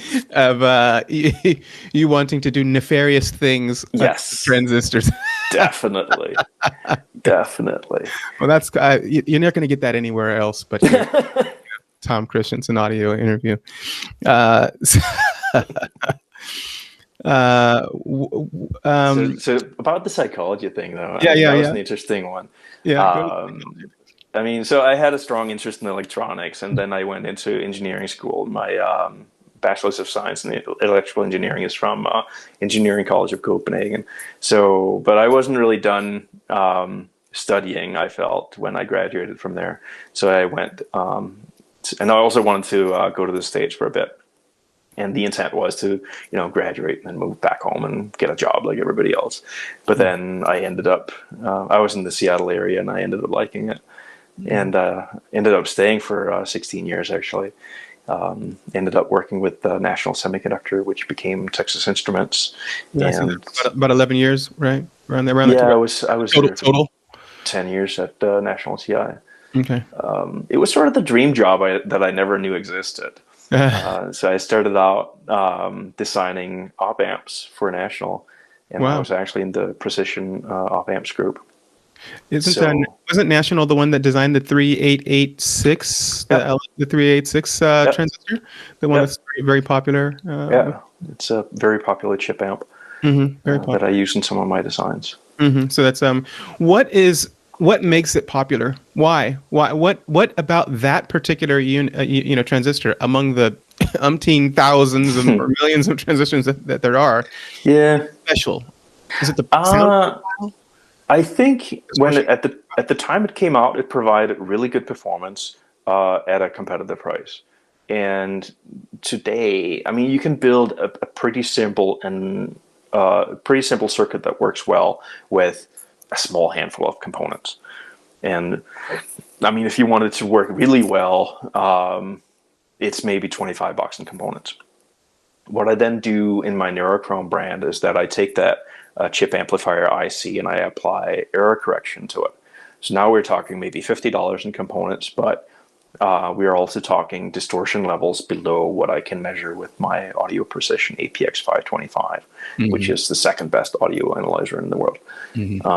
you wanting to do nefarious things yes, transistors. Definitely. Definitely. Well, that's you're not going to get that anywhere else but here. Tom Christiansen audio interview. So about the psychology thing, though, that was an interesting one. Yeah. I mean, so I had a strong interest in electronics, and then I went into engineering school. My Bachelor's of Science in Electrical Engineering is from Engineering College of Copenhagen. So, but I wasn't really done studying, I felt, when I graduated from there. So I went, and I also wanted to go to the States for a bit. And the intent was to, you know, graduate and then move back home and get a job like everybody else. But then I ended up, I was in the Seattle area, and I ended up liking it. And ended up staying for 16 years, actually. Ended up working with National Semiconductor, which became Texas Instruments. Yeah, and about 11 years, right? Around there. Yeah, I was total 10 years at National CI. Okay. It was sort of the dream job that I never knew existed. So I started out designing op amps for National, and I was actually in the precision op amps group. Wasn't National the one that designed the 3886, the 3886 transistor, the one that's very popular? It's a very popular chip amp that I use in some of my designs. So that's what makes it popular? Why? What about that particular transistor among the umpteen thousands or millions of transistors that there are? Yeah, special. Is it the sound? I think at the time it came out, it provided really good performance at a competitive price. And today, I mean, you can build a pretty simple circuit that works well with a small handful of components. And I mean, if you wanted to work really well, it's maybe $25 in components. What I then do in my Neurochrome brand is that I take that chip amplifier IC and I apply error correction to it. So now we're talking maybe $50 in components, but we are also talking distortion levels below what I can measure with my Audio Precision APX 525, which is the second best audio analyzer in the world. I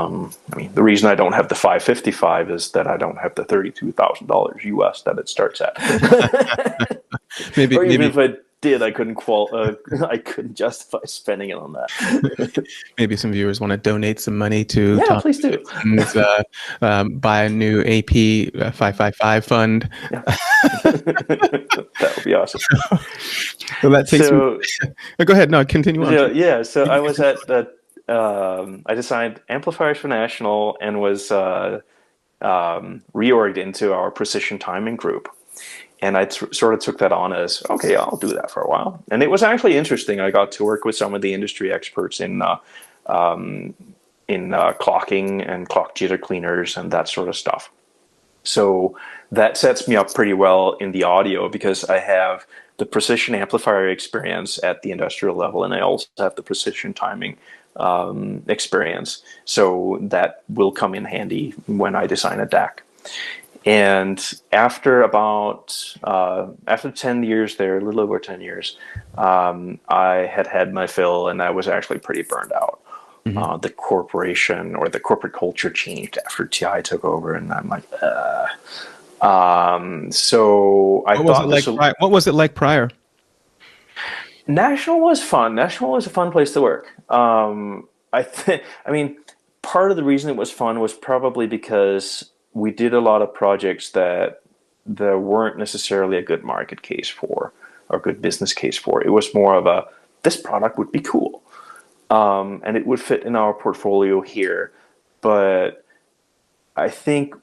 mean, the reason I don't have the 555 is that I don't have the $32,000 US that it starts at. maybe if I did, I couldn't I couldn't justify spending it on that. Maybe some viewers want to donate some money to Tom please do. Buy a new AP 555 fund. Yeah. That would be awesome. So that takes go ahead. No, continue on. Yeah. So I was at that. I designed amplifiers for National and was reorged into our precision timing group. And I sort of took that on as, okay, I'll do that for a while. And it was actually interesting. I got to work with some of the industry experts in clocking and clock jitter cleaners and that sort of stuff. So that sets me up pretty well in the audio because I have the precision amplifier experience at the industrial level, and I also have the precision timing experience. So that will come in handy when I design a DAC. And after 10 years there, a little over 10 years, I had my fill, and I was actually pretty burned out. The corporation or the corporate culture changed after TI took over, and I'm like, so I thought, what was it like prior? National was fun. National was a fun place to work. I mean, part of the reason it was fun was probably because we did a lot of projects that there weren't necessarily a good market case for or good business case for. It was more of a, this product would be cool, and it would fit in our portfolio here. But I think,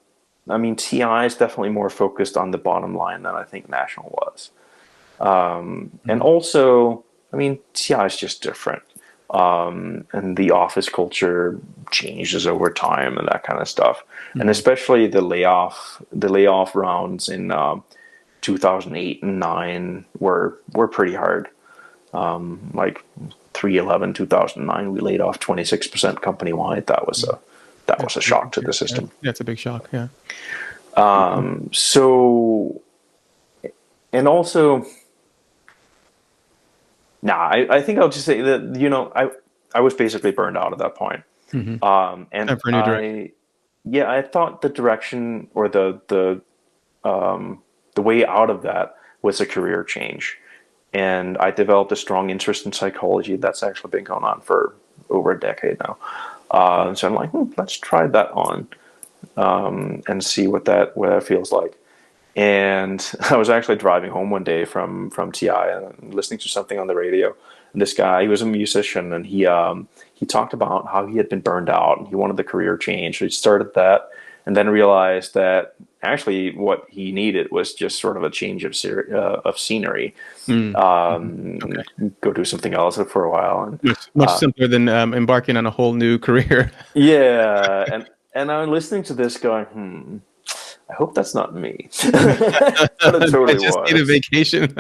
I mean, TI is definitely more focused on the bottom line than I think National was. And also, I mean, TI is just different. And the office culture changes over time and that kind of stuff. And especially the layoff rounds in 2008 and 9 were pretty hard. Like 3/11, 2009, we laid off 26% company wide. That was a shock to the system. That's a big shock. Yeah. So, and also, I think I'll just say that, you know, I was basically burned out at that point. And Time for a new direction. I thought the direction or the way out of that was a career change. And I developed a strong interest in psychology that's actually been going on for over a decade now. So I'm like, let's try that on and see what that feels like. And I was actually driving home one day from TI and listening to something on the radio. And this guy, he was a musician, and he talked about how he had been burned out and he wanted the career change. So he started that, and then realized that actually what he needed was just sort of a change of scenery. Go do something else for a while. And, much simpler than embarking on a whole new career. Yeah, and I'm listening to this going, I hope that's not me. But it totally I just was. need a vacation.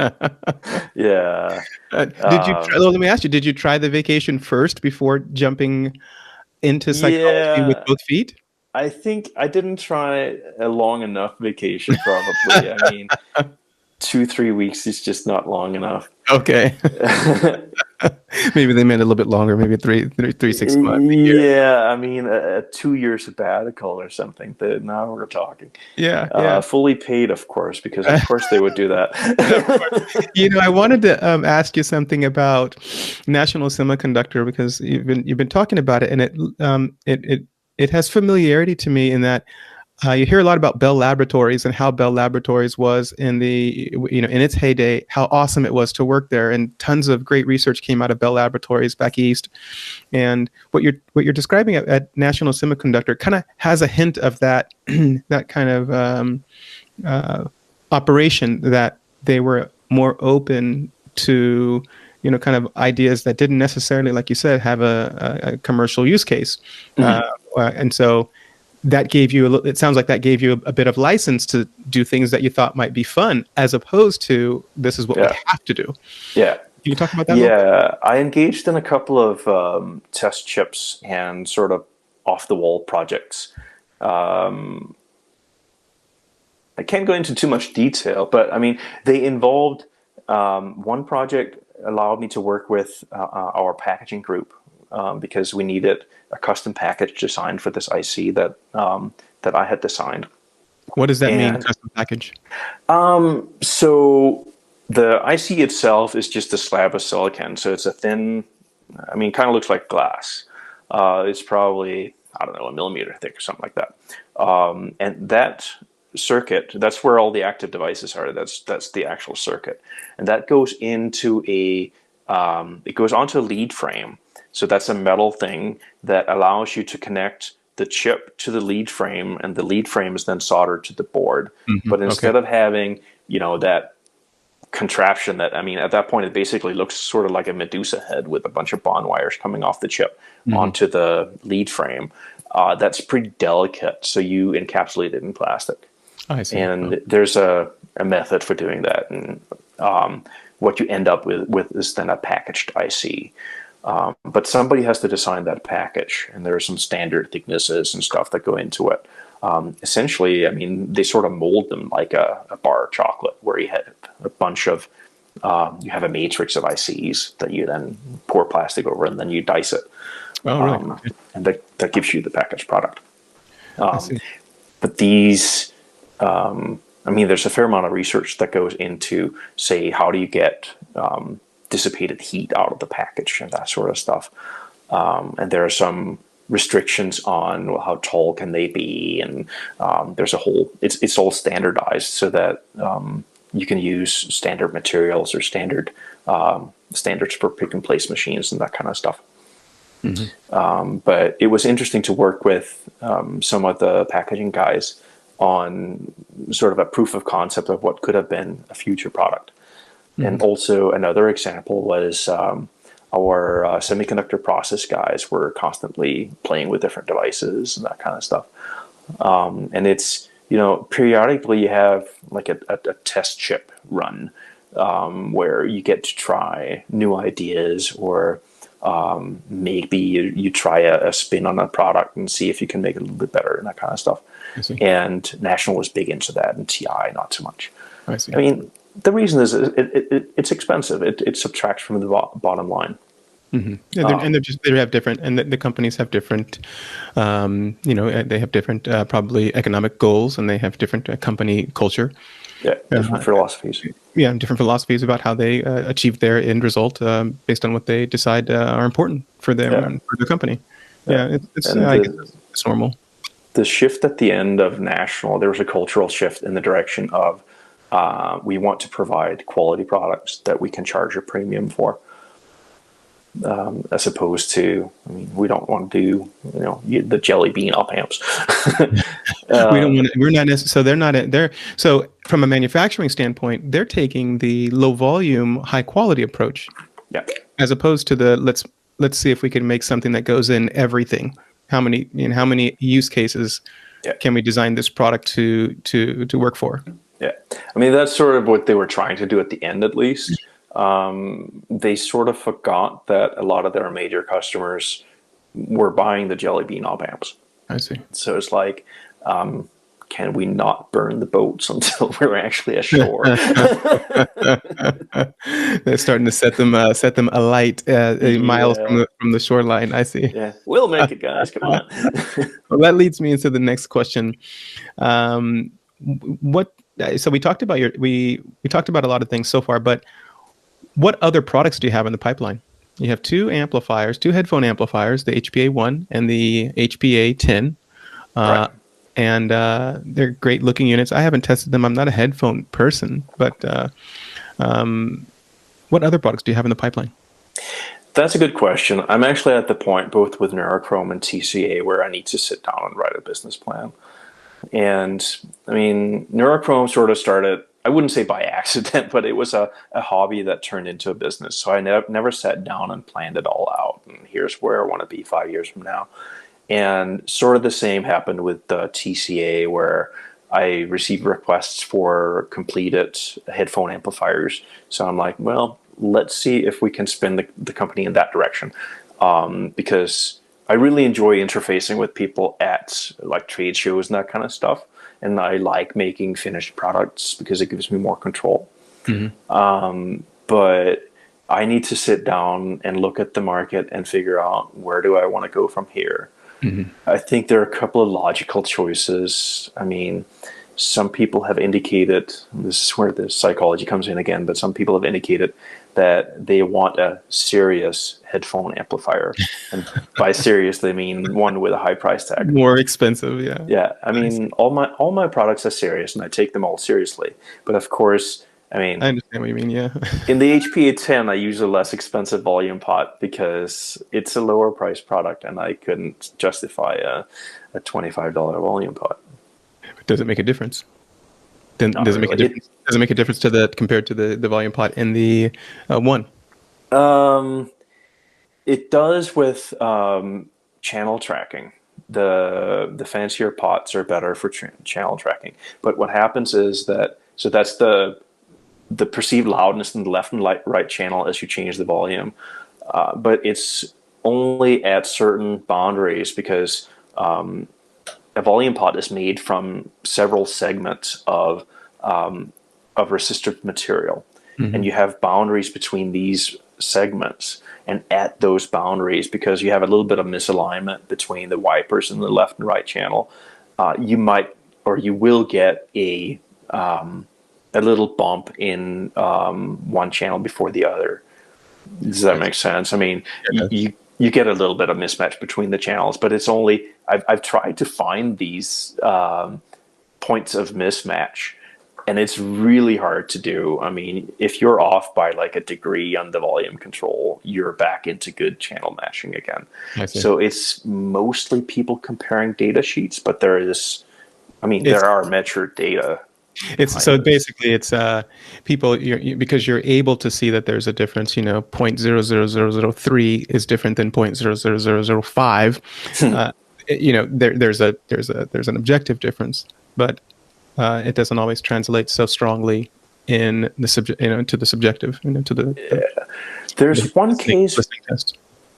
Yeah. Did you? Let me ask you. Did you try the vacation first before jumping into psychology with both feet? I think I didn't try a long enough vacation. Probably. I mean, 2-3 weeks is just not long enough. Okay. Maybe they meant a little bit longer. Maybe 3-6 months. Yeah, I mean, a 2-year sabbatical or something. Now we're talking. Yeah. Fully paid, of course, because of course they would do that. You know, I wanted to ask you something about National Semiconductor, because you've been talking about it, and it has familiarity to me in that you hear a lot about Bell Laboratories and how Bell Laboratories was in its heyday, how awesome it was to work there, and tons of great research came out of Bell Laboratories back east. And what you're describing at National Semiconductor kind of has a hint of that that kind of operation, that they were more open to kind of ideas that didn't necessarily, like you said, have a commercial use case, and so. That gave you it sounds like that gave you a bit of license to do things that you thought might be fun, as opposed to this is what we have to do. Yeah. Can you talk about that? Yeah, I engaged in a couple of test chips and sort of off the wall projects. I can't go into too much detail, but I mean, they involved one project allowed me to work with our packaging group because we needed a custom package designed for this IC that I had designed. What does that mean, custom package? So the IC itself is just a slab of silicon. So it's a thin, I mean, kind of looks like glass. It's probably, I don't know, 1 millimeter thick or something like that. And that circuit, that's where all the active devices are. That's the actual circuit. And that goes into it goes onto a lead frame. So that's a metal thing that allows you to connect the chip to the lead frame, and the lead frame is then soldered to the board. But instead of having, that contraption that, I mean, at that point, it basically looks sort of like a Medusa head with a bunch of bond wires coming off the chip onto the lead frame. That's pretty delicate. So you encapsulate it in plastic. I see. And there's a method for doing that. And what you end up with is then a packaged IC. But somebody has to design that package, and there are some standard thicknesses and stuff that go into it. Essentially, I mean, they sort of mold them like a bar of chocolate, where you have a bunch of, you have a matrix of ICs that you then pour plastic over, and then you dice it. Oh, right. And that gives you the packaged product. But these, I mean, there's a fair amount of research that goes into, say, how do you get dissipated heat out of the package and that sort of stuff. And there are some restrictions on how tall can they be, and there's a whole. It's all standardized so that you can use standard materials or standards for pick and place machines and that kind of stuff. But it was interesting to work with some of the packaging guys on sort of a proof of concept of what could have been a future product. And also another example was our semiconductor process guys were constantly playing with different devices and that kind of stuff. And it's, periodically you have like a test chip run where you get to try new ideas, or maybe you try a spin on a product and see if you can make it a little bit better and that kind of stuff. And National was big into that, and TI not so much. I see. I mean, the reason is it's expensive. It subtracts from the bottom line. Yeah, and they have different, and the companies have different, they have different probably economic goals, and they have different company culture. Yeah, different philosophies. Yeah, different philosophies about how they achieve their end result based on what they decide are important for them and for their company. Yeah, I guess it's normal. The shift at the end of National, there was a cultural shift in the direction of we want to provide quality products that we can charge a premium for. As opposed to, we don't want to do, the jelly bean op amps. We're not necessarily, so they're not, so from a manufacturing standpoint, they're taking the low volume, high quality approach. Yeah. As opposed to the, let's see if we can make something that goes in everything. How many use cases can we design this product to work for? Yeah. That's sort of what they were trying to do at the end, at least. They sort of forgot that a lot of their major customers were buying the jelly bean op amps. I see. So it's like, can we not burn the boats until we're actually ashore? They're starting to set them alight miles from the shoreline. I see. Yeah, we'll make it, guys. Come on. Well, that leads me into the next question. So we talked about we talked about a lot of things so far, but what other products do you have in the pipeline? You have two headphone amplifiers, the HPA-1 and the HPA-10. Right. And they're great looking units. I haven't tested them. I'm not a headphone person, but what other products do you have in the pipeline? That's a good question. I'm actually at the point, both with Neurochrome and TCA, where I need to sit down and write a business plan. And Neurochrome sort of started, I wouldn't say by accident, but it was a hobby that turned into a business. So I never sat down and planned it all out. And here's where I want to be 5 years from now. And sort of the same happened with the TCA, where I received requests for completed headphone amplifiers. So I'm like, well, let's see if we can spin the company in that direction. Because I really enjoy interfacing with people at like trade shows and that kind of stuff. And I like making finished products because it gives me more control. But I need to sit down and look at the market and figure out, where do I want to go from here? I think there are a couple of logical choices. Some people have indicated, this is where the psychology comes in again, but some people have indicated that they want a serious headphone amplifier. And by serious, they mean one with a high price tag. More expensive, yeah. Yeah, all my products are serious, and I take them all seriously. But of course, I understand what you mean, yeah. In the HPA-10, I use a less expensive volume pot because it's a lower price product, and I couldn't justify a $25 volume pot. Does it make a difference? Then does it make a difference? Does it make a difference compared to the volume pot in the one? It does with channel tracking. The fancier pots are better for channel tracking. But what happens is that's the perceived loudness in the left and right channel as you change the volume. But it's only at certain boundaries, because a volume pot is made from several segments of resistive material. And you have boundaries between these segments. And at those boundaries, because you have a little bit of misalignment between the wipers and the left and right channel, you will get a little bump in one channel before the other. Does that make sense? you get a little bit of mismatch between the channels, but it's only, I've tried to find these points of mismatch, and it's really hard to do. I mean, if you're off by like a degree on the volume control, you're back into good channel matching again. So it's mostly people comparing data sheets, but there is, I mean, there are measured data. It's so basically it's people because you're able to see that there's a difference. You know, 0.00003 is different than 0.00005. You know, there's an objective difference, but it doesn't always translate so strongly in the to the subjective. You know, to the there's one case.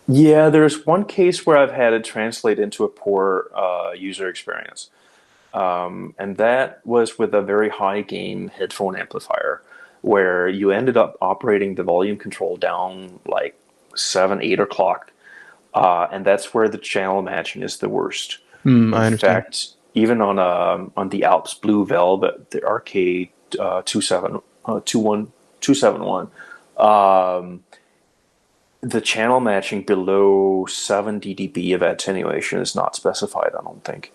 Yeah, there's one case where I've had it translate into a poor user experience. And that was with a very high gain headphone amplifier, where you ended up operating the volume control down like 7, 8 o'clock. And that's where the channel matching is the worst. In fact, even on the Alps Blue Velvet, the RK 271, the channel matching below 70 dB of attenuation is not specified, I don't think.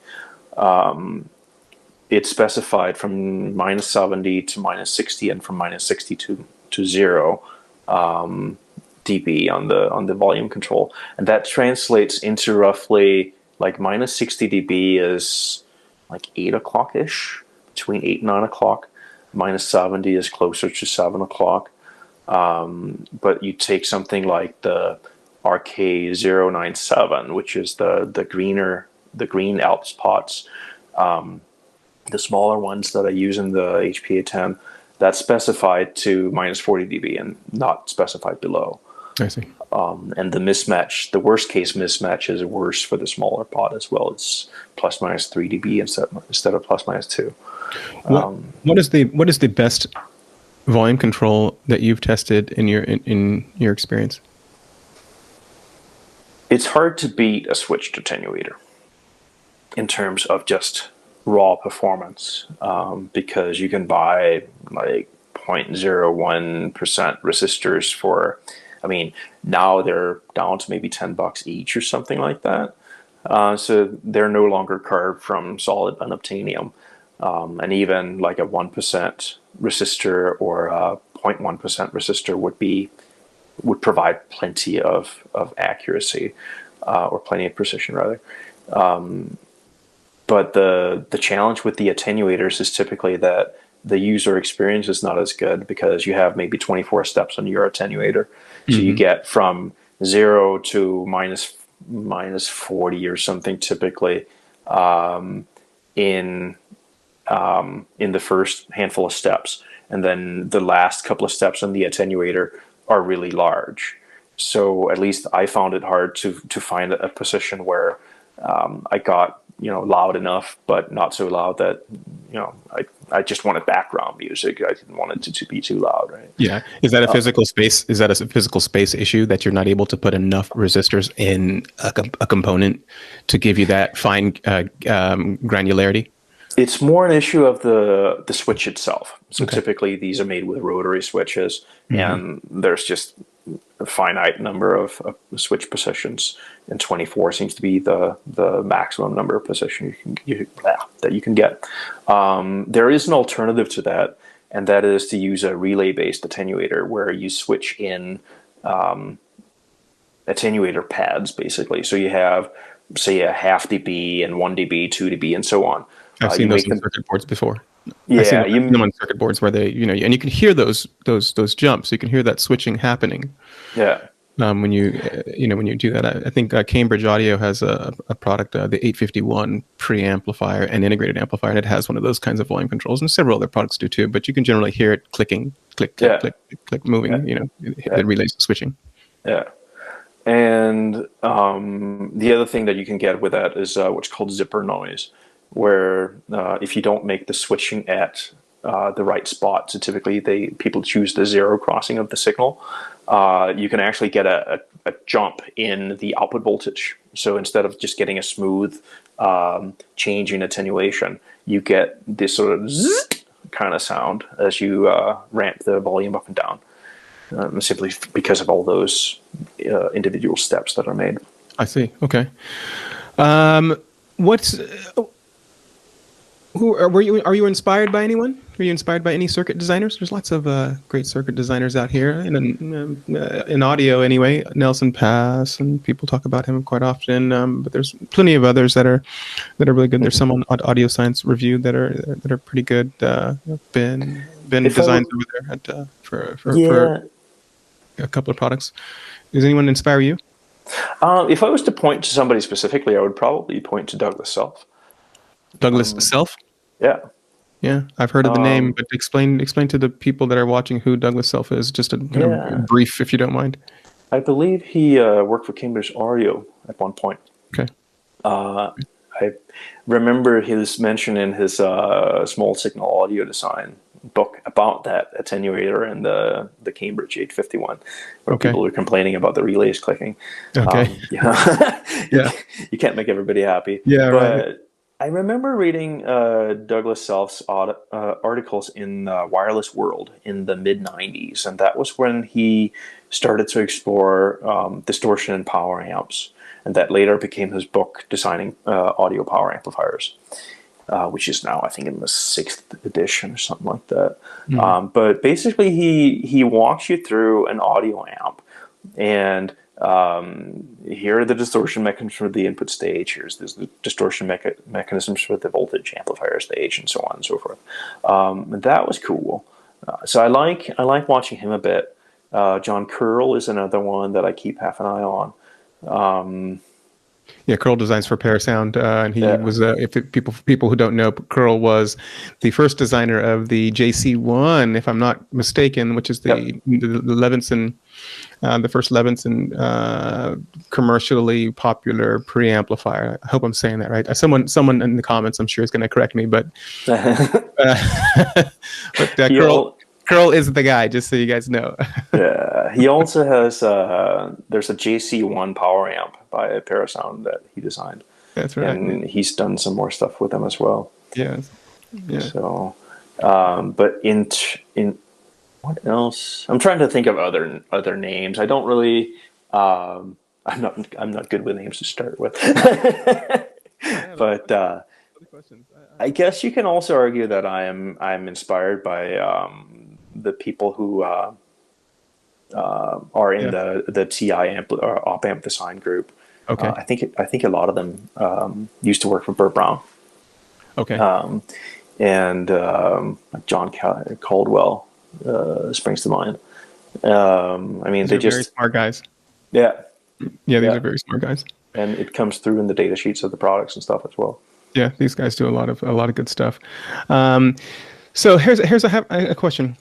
It's specified from -70 to -60 and from -60 to 0 dB on the volume control, and that translates into roughly like -60 dB is like 8 o'clock ish, between 8 and 9 o'clock. -70 is closer to 7 o'clock. But you take something like the RK097, which is the green Alps pots, the smaller ones that I use in the HPA10, that's specified to -40 dB and not specified below. I see. And the mismatch, the worst case mismatch, is worse for the smaller pot as well. It's ±3 dB instead of ±2. What is the best volume control that you've tested in your experience? It's hard to beat a switched attenuator in terms of just raw performance, because you can buy like 0.01% resistors for, I mean, now they're down to maybe $10 each or something like that. So they're no longer carved from solid unobtainium. And even like a 1% resistor or a 0.1% resistor would provide plenty of accuracy, or plenty of precision rather. But the challenge with the attenuators is typically that the user experience is not as good, because you have maybe 24 steps on your attenuator. So you get from 0 to minus 40 or something typically in the first handful of steps. And then the last couple of steps on the attenuator are really large. So at least I found it hard to find a position where I got, loud enough, but not so loud that, I just wanted background music. I didn't want it to be too loud, right? Yeah. Is that a physical space? Is that a physical space issue that you're not able to put enough resistors in a component to give you that fine granularity? It's more an issue of the switch itself. So typically these are made with rotary switches, and there's just a finite number of switch positions, and 24 seems to be the maximum number of positions that you can get. There is an alternative to that, and that is to use a relay-based attenuator, where you switch in attenuator pads, basically. So you have, say, a half dB and 1 dB, 2 dB, and so on. I've seen those on circuit boards before. Yeah, I've seen them on circuit boards where they, and you can hear those jumps. You can hear that switching happening. Yeah. When you do that, I think Cambridge Audio has a product, the 851 pre-amplifier and integrated amplifier, and it has one of those kinds of volume controls, and several other products do too. But you can generally hear it clicking, click, click, click, click, moving. The relays switching. Yeah. And the other thing that you can get with that is what's called zipper noise, where if you don't make the switching at the right spot, so typically people choose the zero crossing of the signal, you can actually get a jump in the output voltage. So instead of just getting a smooth change in attenuation, you get this sort of zzz kind of sound as you ramp the volume up and down. simply because of all those individual steps that are made. I see. Okay. What's who were you? Are you inspired by anyone? Are you inspired by any circuit designers? There's lots of great circuit designers out here, and in audio anyway. Nelson Pass, and people talk about him quite often. But there's plenty of others that are really good. There's some on Audio Science Review that are pretty good. Ben designs over there at for a couple of products. Does anyone inspire you? If I was to point to somebody specifically, I would probably point to Douglas Self. Douglas Self? Yeah. Yeah, I've heard of the name, but explain to the people that are watching who Douglas Self is, just a kind of brief, if you don't mind. I believe he worked for Cambridge Audio at one point. Okay. I remember his mention in his small signal audio design book about that attenuator and the Cambridge 851, where people were complaining about the relays clicking. Okay. Yeah. You can't make everybody happy. Yeah, but right. I remember reading Douglas Self's articles in Wireless World in the mid-90s, and that was when he started to explore distortion and power amps, and that later became his book, Designing Audio Power Amplifiers, which is now, I think, in the 6th edition or something like that. Mm-hmm. But basically, he walks you through an audio amp, and here are the distortion mechanisms for the input stage. Here's the distortion mechanisms for the voltage amplifier stage, and so on and so forth. And that was cool. So I like watching him a bit. John Curl is another one that I keep half an eye on. Yeah, Curl designs for Parasound, and he was people who don't know, Curl was the first designer of the JC1, if I'm not mistaken, which is the Levinson, the first Levinson commercially popular preamplifier. I hope I'm saying that right. Someone in the comments, I'm sure, is going to correct me, but Curl is the guy, just so you guys know. Yeah, he also has there's a JC1 power amp by Parasound that he designed. That's right. And he's done some more stuff with them as well. Yeah. So, but in what else? I'm trying to think of other names. I don't really. I'm not good with names to start with. But I guess you can also argue that I'm inspired by the people who are in the TI op amp design group. Okay. I think a lot of them used to work for Burt Brown. Okay. And John Caldwell springs to mind. I mean, they're just very smart guys. Yeah. Yeah, these are very smart guys. And it comes through in the data sheets of the products and stuff as well. Yeah, these guys do a lot of good stuff. So here's a question.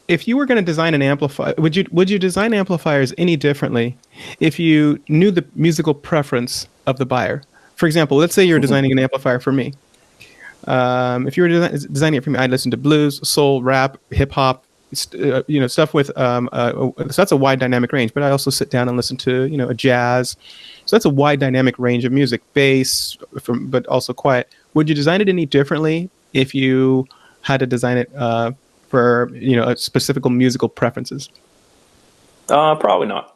If you were going to design an amplifier, would you design amplifiers any differently if you knew the musical preference of the buyer? For example, let's say you're designing an amplifier for me. If you were designing it for me, I'd listen to blues, soul, rap, hip hop, stuff with so that's a wide dynamic range. But I also sit down and listen to a jazz. So that's a wide dynamic range of music, bass, but also quiet. Would you design it any differently if you had to design it for specific musical preferences? Probably not.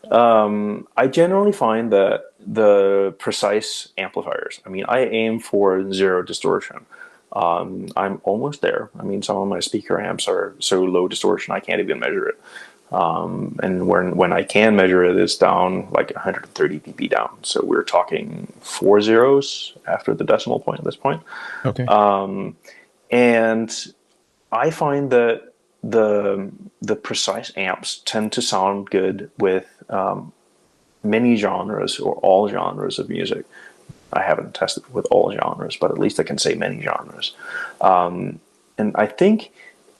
I generally find that the precise amplifiers, I mean, I aim for zero distortion. I'm almost there. I mean, some of my speaker amps are so low distortion I can't even measure it. And when I can measure it, it's down like 130 dB down. So we're talking 4 zeros after the decimal point at this point. Okay. And I find that the precise amps tend to sound good with many genres or all genres of music. I haven't tested with all genres, but at least I can say many genres. And I think,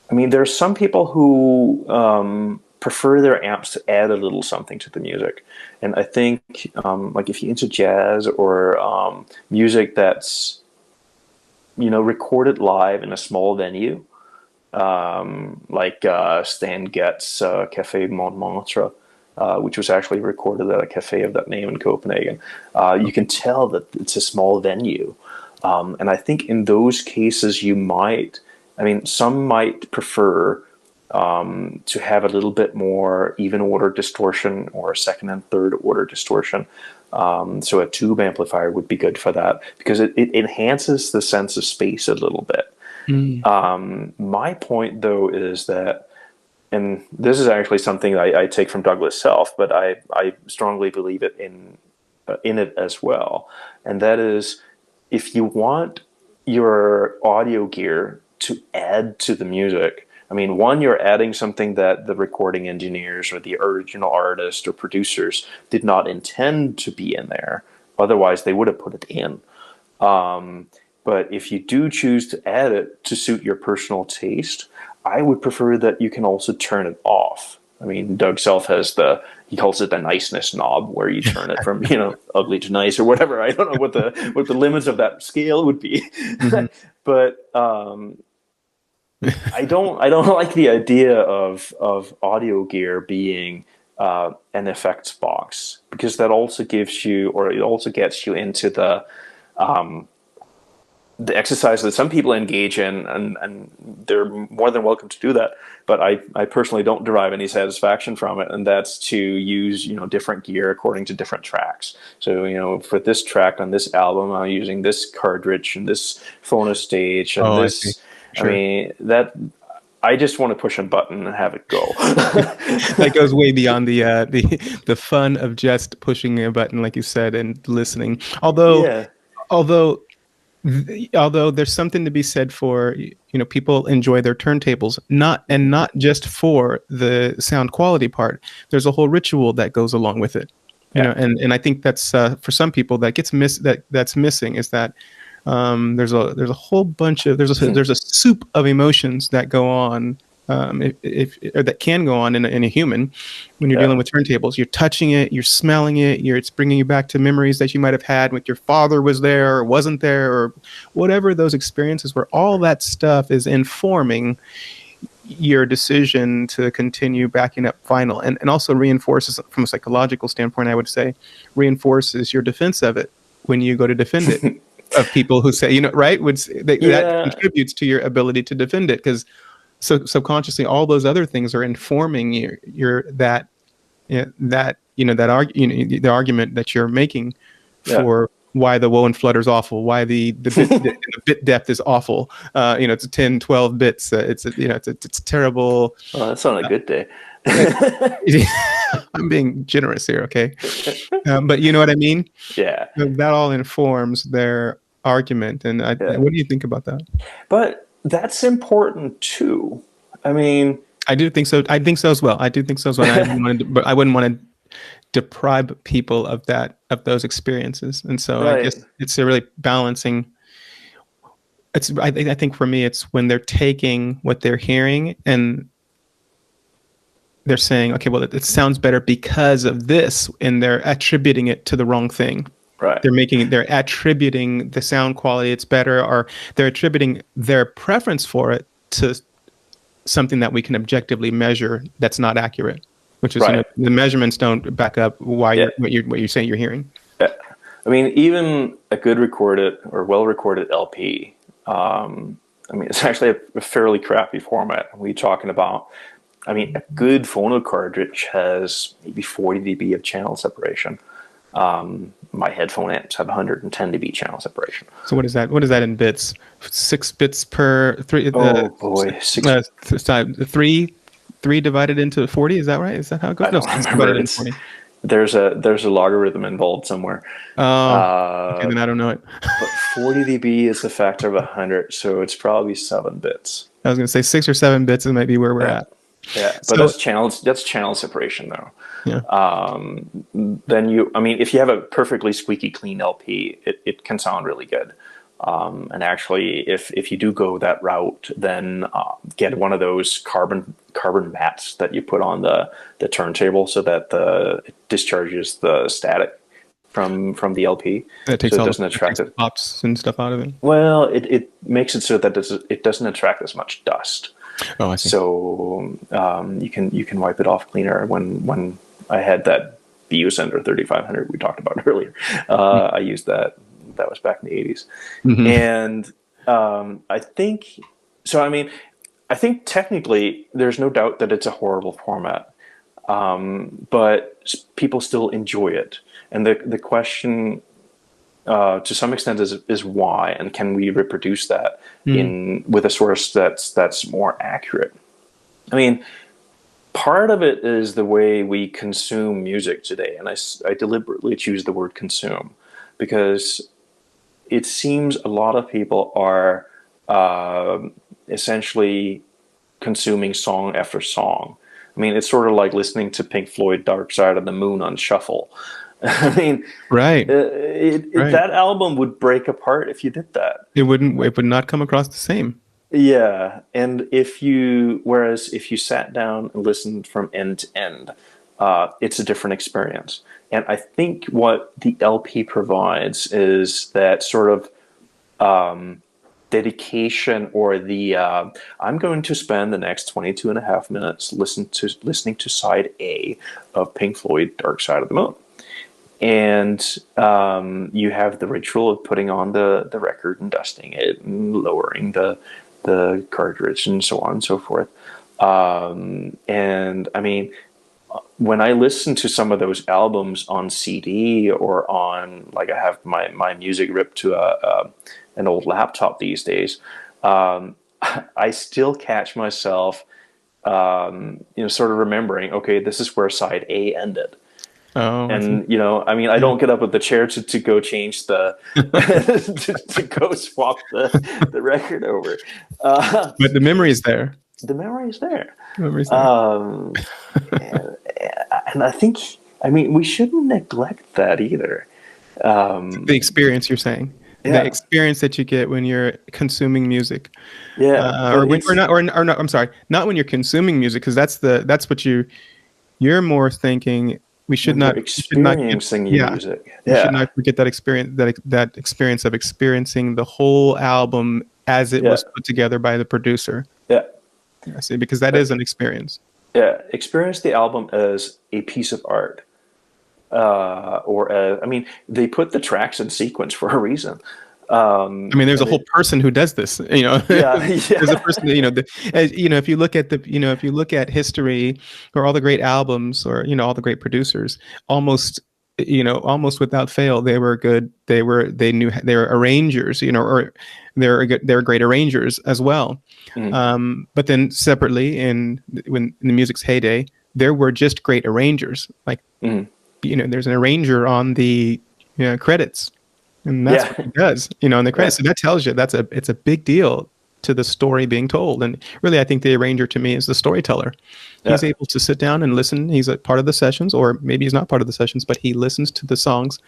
I mean, there's some people who prefer their amps to add a little something to the music. And I think, like if you're into jazz or music that's, recorded live in a small venue, like Stan Getz' Café Montmartre, which was actually recorded at a cafe of that name in Copenhagen. You can tell that it's a small venue. And I think in those cases some might prefer to have a little bit more even order distortion or second and third order distortion. So a tube amplifier would be good for that because it enhances the sense of space a little bit. My point, though, is that, and this is actually something I take from Douglas Self, but I strongly believe it in it as well, and that is, if you want your audio gear to add to the music, I mean, one, you're adding something that the recording engineers or the original artist or producers did not intend to be in there. Otherwise, they would have put it in. But if you do choose to add it to suit your personal taste, I would prefer that you can also turn it off. I mean, Doug Self has he calls it the niceness knob, where you turn it from, ugly to nice or whatever. I don't know what the limits of that scale would be. But I don't like the idea of audio gear being an effects box, because that also gives you, or it also gets you into the exercise that some people engage in, and they're more than welcome to do that. But I personally don't derive any satisfaction from it, and that's to use different gear according to different tracks. So for this track on this album, I'm using this cartridge and this phono stage and this. Sure. I mean, I just want to push a button and have it go. That goes way beyond the fun of just pushing a button, like you said, and listening. Although there's something to be said for, people enjoy their turntables, not just for the sound quality part. There's a whole ritual that goes along with it, and I think that's for some people that gets that's missing, is that there's a whole bunch of there's a soup of emotions that go on, or that can go on in a human when you're dealing with turntables. You're touching it, you're smelling it, it's bringing you back to memories that you might have had with your father was there or wasn't there, or whatever those experiences were. All that stuff is informing your decision to continue backing up vinyl, and also reinforces, from a psychological standpoint, I would say, reinforces your defense of it when you go to defend it. Of people who say, right, that contributes to your ability to defend it, because subconsciously all those other things are informing the argument that you're making for why the woe and flutter is awful, why the bit depth is awful. It's 10, 12 bits. It's terrible. Well, that's on a good day. I'm being generous here, okay? But you know what I mean? Yeah. That all informs their argument. And what do you think about that? But that's important too. I mean, I do think so. I think so as well. I wouldn't want to deprive people of those experiences. And so I guess it's a really balancing. I think for me, it's when they're taking what they're hearing and they're saying, okay, well, it sounds better because of this, and they're attributing it to the wrong thing. Right. They're attributing the sound quality, it's better, or they're attributing their preference for it to something that we can objectively measure that's not accurate, which is the measurements don't back up what you're saying you're hearing. Yeah. I mean, even a good recorded or well-recorded LP, it's actually a fairly crappy format. We're talking about, a good phono cartridge has maybe 40 dB of channel separation. My headphone amps have 110 dB channel separation. So what is that? What is that in bits? 6 bits per 3? Oh boy, 3 divided into 40. Is that right? Is that how it goes? I don't remember. Into 40. There's a logarithm involved somewhere. Okay, then I don't know it. But 40 dB is a factor of 100, so it's probably 7 bits. I was going to say 6 or 7 bits is maybe where we're at. Yeah, but that's channel separation though. Yeah. Then if you have a perfectly squeaky clean LP, it can sound really good. And actually, if you do go that route, then get one of those carbon mats that you put on the turntable, so that it discharges the static from the LP. That takes so it doesn't attract the pops and stuff out of it. Well, it makes it so that it doesn't attract as much dust. Oh, I see. So you can wipe it off cleaner. When I had that BU Sender 3500 we talked about earlier, I used that. That was back in the 80s. Mm-hmm. And I think so. I think technically there's no doubt that it's a horrible format, but people still enjoy it. And the question, to some extent, is why, and can we reproduce that with a source that's more accurate? I mean, part of it is the way we consume music today, and I deliberately choose the word consume because it seems a lot of people are essentially consuming song after song. I mean, it's sort of like listening to Pink Floyd Dark Side of the Moon on shuffle. I mean, Right. That album would break apart if you did that. It would not come across the same. Yeah, and whereas if you sat down and listened from end to end, it's a different experience. And I think what the LP provides is that sort of dedication, or the I'm going to spend the next 22 and a half minutes listening to side A of Pink Floyd Dark Side of the Moon. And you have the ritual of putting on the record and dusting it and lowering the cartridge and so on and so forth. And I mean, when I listen to some of those albums on CD or on, like, I have my music ripped to an old laptop these days, I still catch myself, sort of remembering, okay, this is where side A ended. Oh, and I mean, I don't get up with the chair to go change the to go swap the record over. But the memory is there. The memory is there. The memory's there. And I think, I mean, we shouldn't neglect that either. The experience, you're saying. Yeah. The experience that you get when you're consuming music. Yeah. I'm sorry, not when you're consuming music, because that's what you're more thinking. We should not experiencing music. We should not forget that experience, that experience of experiencing the whole album as it was put together by the producer. Yeah. I see, because that is an experience. Yeah, experience the album as a piece of art. I mean, they put the tracks in sequence for a reason. I mean, there's a whole person who does this. Yeah. There's a person that, if you look at if you look at history, or all the great albums, or all the great producers, almost without fail, they were good. They were arrangers, or they're great arrangers as well. But then separately, in the music's heyday, there were just great arrangers. Like, there's an arranger on the credits. And that's what he does, in the credits. So that tells you it's a big deal to the story being told. And really, I think the arranger, to me, is the storyteller. He's able to sit down and listen. He's a part of the sessions, or maybe he's not part of the sessions, but he listens to the songs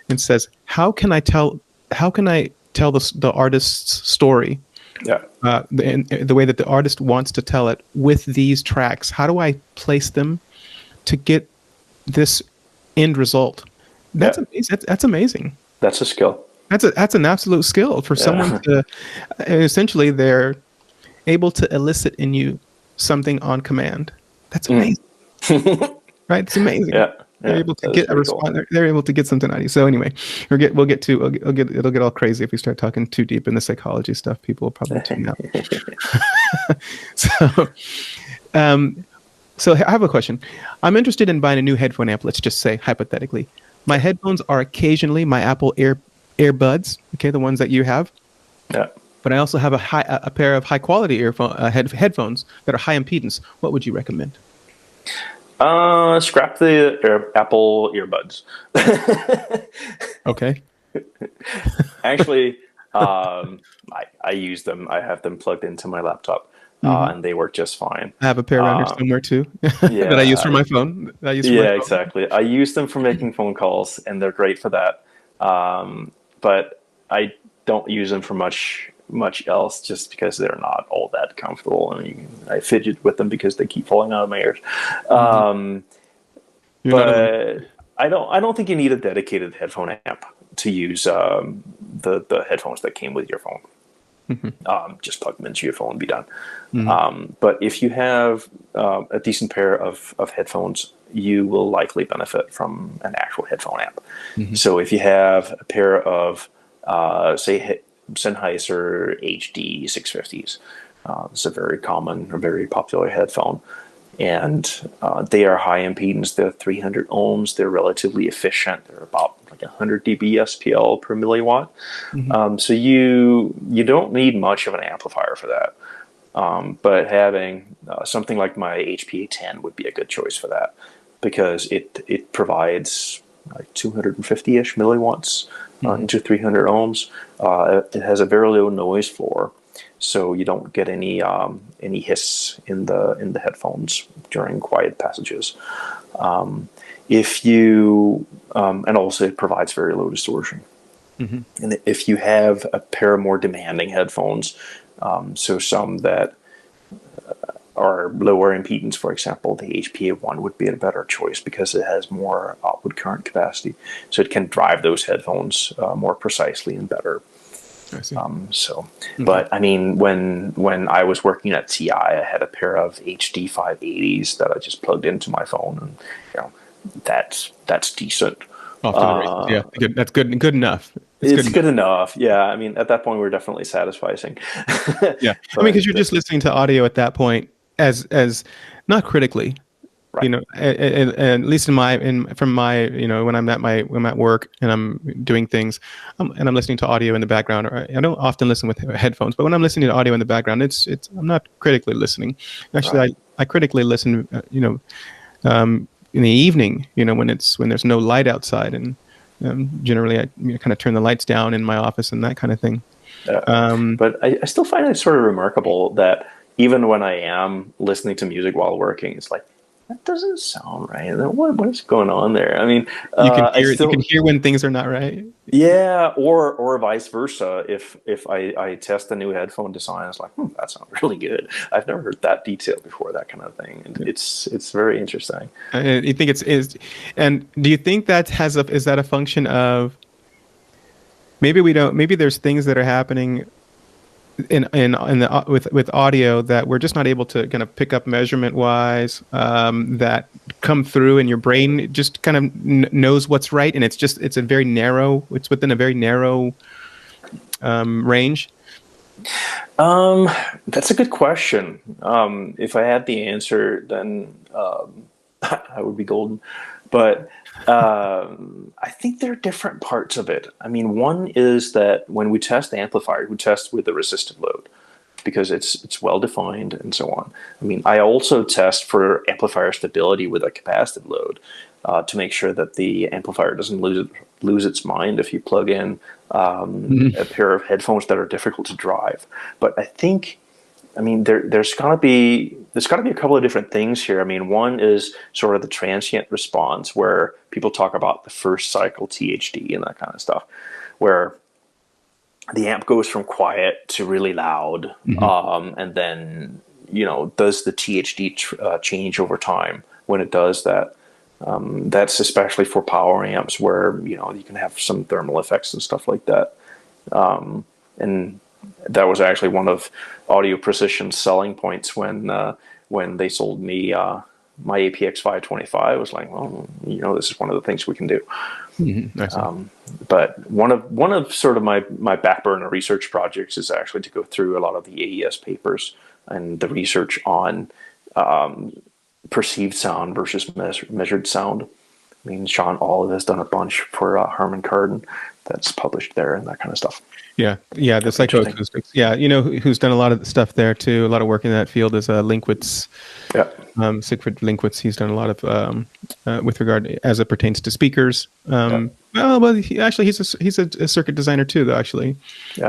and says, how can I tell the artist's story? The way that the artist wants to tell it with these tracks. How do I place them to get this end result? That's amazing. That's amazing. That's a skill. That's an absolute skill for someone to, essentially, they're able to elicit in you something on command. That's amazing. Right? It's amazing. They're able to get a response. Cool. They're able to get something out of you. So anyway, it'll get all crazy if we start talking too deep in the psychology stuff. People will probably tune out. So I have a question. I'm interested in buying a new headphone amp. Let's just say, hypothetically, my headphones are occasionally my Apple earbuds, the ones that you have. Yeah. But I also have a pair of high quality headphones that are high impedance. What would you recommend? Scrap the Apple earbuds. Okay. Actually, I use them. I have them plugged into my laptop. And they work just fine. I have a pair around here somewhere too that I use for my phone. Exactly. I use them for making phone calls, and they're great for that. But I don't use them for much else, just because they're not all that comfortable. I mean, I fidget with them because they keep falling out of my ears. But I don't think you need a dedicated headphone amp to use the headphones that came with your phone. Just plug them into your phone and be done. But if you have a decent pair of headphones, you will likely benefit from an actual headphone amp. So if you have a pair of, say, Sennheiser HD 650s, It's a very common, a very popular headphone. And they are high impedance. They're 300 ohms. They're relatively efficient. They're about like 100 dB SPL per milliwatt. So you don't need much of an amplifier for that. But having something like my HPA10 would be a good choice for that, because it provides like 250-ish milliwatts into 300 ohms. It has a very low noise floor, so you don't get any hiss in the headphones during quiet passages. If you and also it provides very low distortion. And if you have a pair of more demanding headphones, so some that are lower impedance, for example, the HPA1 would be a better choice because it has more output current capacity, so it can drive those headphones more precisely and better. I see. But I mean, when I was working at TI, I had a pair of HD 580s that I just plugged into my phone, and that's decent. Yeah, good. That's good enough. It's good enough. Yeah, I mean, at that point, we're definitely satisficing. Yeah, I mean, because you're just listening to audio at that point as not critically, right. And at least from my when I'm at work and I'm doing things, and I'm listening to audio in the background. Or I don't often listen with headphones, but when I'm listening to audio in the background, I'm not critically listening. Actually, right. I critically listen, in the evening, when there's no light outside, and generally I kind of turn the lights down in my office and that kind of thing. But I still find it sort of remarkable that even when I am listening to music while working, it's like, that doesn't sound right. What is going on there? I mean, you can hear when things are not right. Yeah, or vice versa. If I test a new headphone design, it's like, that sounds really good. I've never heard that detail before, that kind of thing. And it's very interesting. You think and do you think that is that a function of maybe there's things that are happening with audio that we're just not able to kind of pick up measurement wise, that come through, and your brain just kind of knows what's right, and it's within a very narrow range? That's a good question. If I had the answer, then I would be golden. But I think there are different parts of it. I mean, one is that when we test amplifiers, we test with a resistive load because it's well defined and so on. I mean, I also test for amplifier stability with a capacitive load to make sure that the amplifier doesn't lose its mind if you plug in a pair of headphones that are difficult to drive. But I think, there's got to be a couple of different things here. I mean, one is sort of the transient response, where people talk about the first cycle THD and that kind of stuff, where the amp goes from quiet to really loud, and then does the THD change over time. When it does that, that's especially for power amps, where you can have some thermal effects and stuff like that, and that was actually one of Audio Precision's selling points when they sold me my APX 525. I was like, well, this is one of the things we can do. But one of sort of my back burner research projects is actually to go through a lot of the AES papers and the research on perceived sound versus measured sound. I mean, Sean Olive has done a bunch for Harman Kardon that's published there and that kind of stuff. Yeah, the psychoacoustics. Yeah, who's done a lot of the stuff there too. A lot of work in that field is Linkwitz. Yeah. Siegfried Linkwitz. He's done a lot of with regard as it pertains to speakers. Well, he's a circuit designer too, though. Actually, he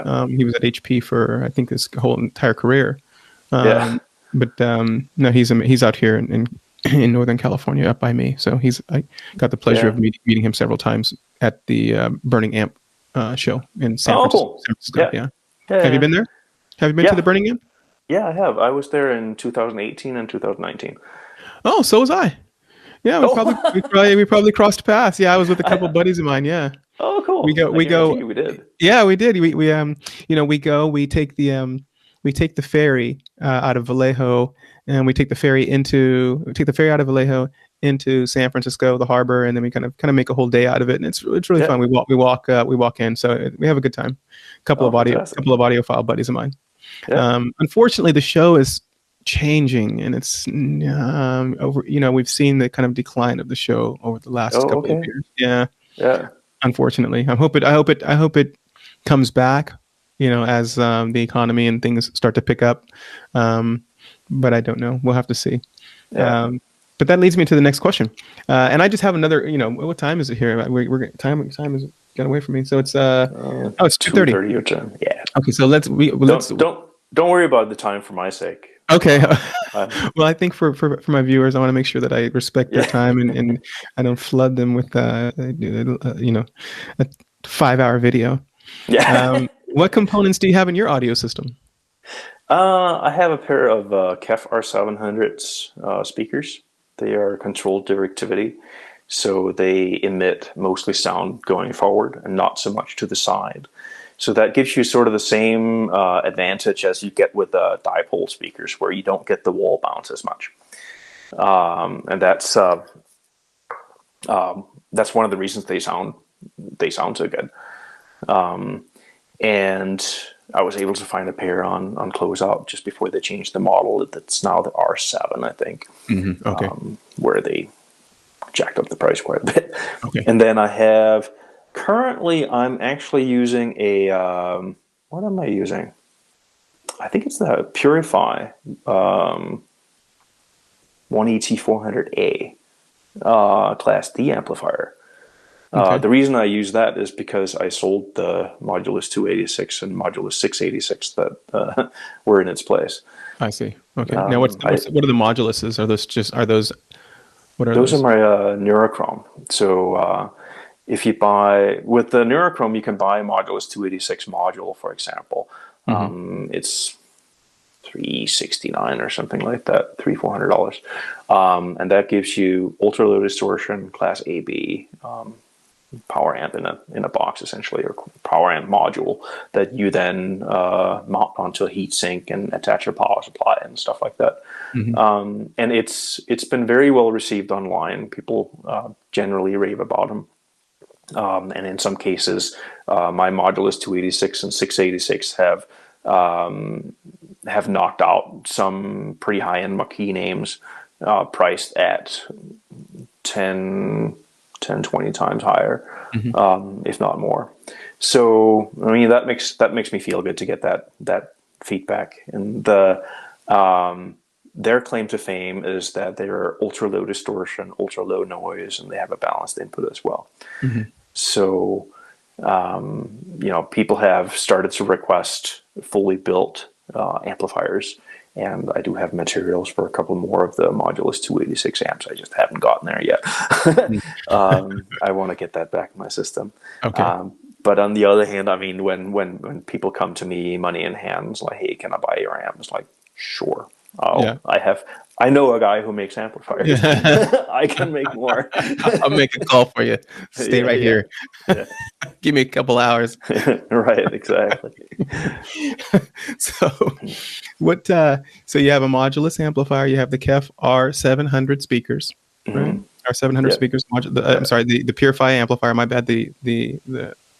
was at HP for I think his whole entire career. But no, he's out here in Northern California, up by me. So I got the pleasure of meeting him several times at the Burning Amp show in San Francisco. Cool. Yeah. Have you been there? Have you been to the Burning Amp? Yeah, I have. I was there in 2018 and 2019. Oh, so was I. Yeah, we probably crossed paths. Yeah, I was with a couple buddies of mine. Yeah. Oh, cool. We go. We did. Yeah, we did. We take the ferry out of Vallejo, and we take the ferry out of Vallejo into San Francisco, the harbor, and then we kind of make a whole day out of it, and it's really fun. We walk in, so we have a good time. Couple of audiophile buddies of mine. Yeah. Unfortunately, the show is changing, and it's over. We've seen the kind of decline of the show over the last Oh, couple of okay. years. Yeah, Yeah. unfortunately, I hope it comes back. As the economy and things start to pick up. But I don't know. We'll have to see. Yeah. But that leads me to the next question. And I just have another. What time is it here? Time has got away from me. So it's it's 2:30. 2:30 your time. Yeah. Okay, so let's Don't worry about the time for my sake. Okay. I- Well, I think for my viewers, I want to make sure that I respect their time and I don't flood them with a 5-hour video. yeah. What components do you have in your audio system? I have a pair of KEF R700s speakers. They are controlled directivity, so they emit mostly sound going forward and not so much to the side. So that gives you sort of the same advantage as you get with dipole speakers, where you don't get the wall bounce as much. And that's one of the reasons they sound so good. And I was able to find a pair on Closeout just before they changed the model. That's now the R7, I think. Mm-hmm. Okay. Where they jacked up the price quite a bit. Okay. And then I have, currently I'm actually using a, what am I using? I think it's the Purify 1ET400A Class D amplifier. Okay. The reason I use that is because I sold the Modulus 286 and Modulus 686 that were in its place. I see. Okay. Now, what are the moduluses? What are those? Those are my Neurochrome. So if you buy, with the Neurochrome, you can buy a Modulus 286 module, for example. Mm-hmm. It's $369 or something like that, $300-400. And that gives you ultra low distortion, class AB, power amp in a box, essentially, or power amp module that you then mount onto a heat sink and attach a power supply and stuff like that. Mm-hmm. And it's been very well received online. People generally rave about them. And in some cases, my Modulus 286 and 686 have knocked out some pretty high-end marquee names priced at 10, 20 times higher, Mm-hmm. if not more. So, I mean, that makes me feel good to get that feedback. And their claim to fame is that they're ultra low distortion, ultra low noise, and they have a balanced input as well. Mm-hmm. So, people have started to request fully built amplifiers, and I do have materials for a couple more of the Modulus 286 amps. I just haven't gotten there yet. I want to get that back in my system. Okay. But on the other hand, I mean, when people come to me, money in hands, like, hey, can I buy your amp? It's like, sure. Yeah. I know a guy who makes amplifiers. I can make more. I'll make a call for you. Stay right here. Yeah. Give me a couple hours. Right, exactly. So you have a Modulus amplifier, you have the KEF R700 speakers, right? R700 speakers. I'm sorry, the Purify amplifier, my bad, the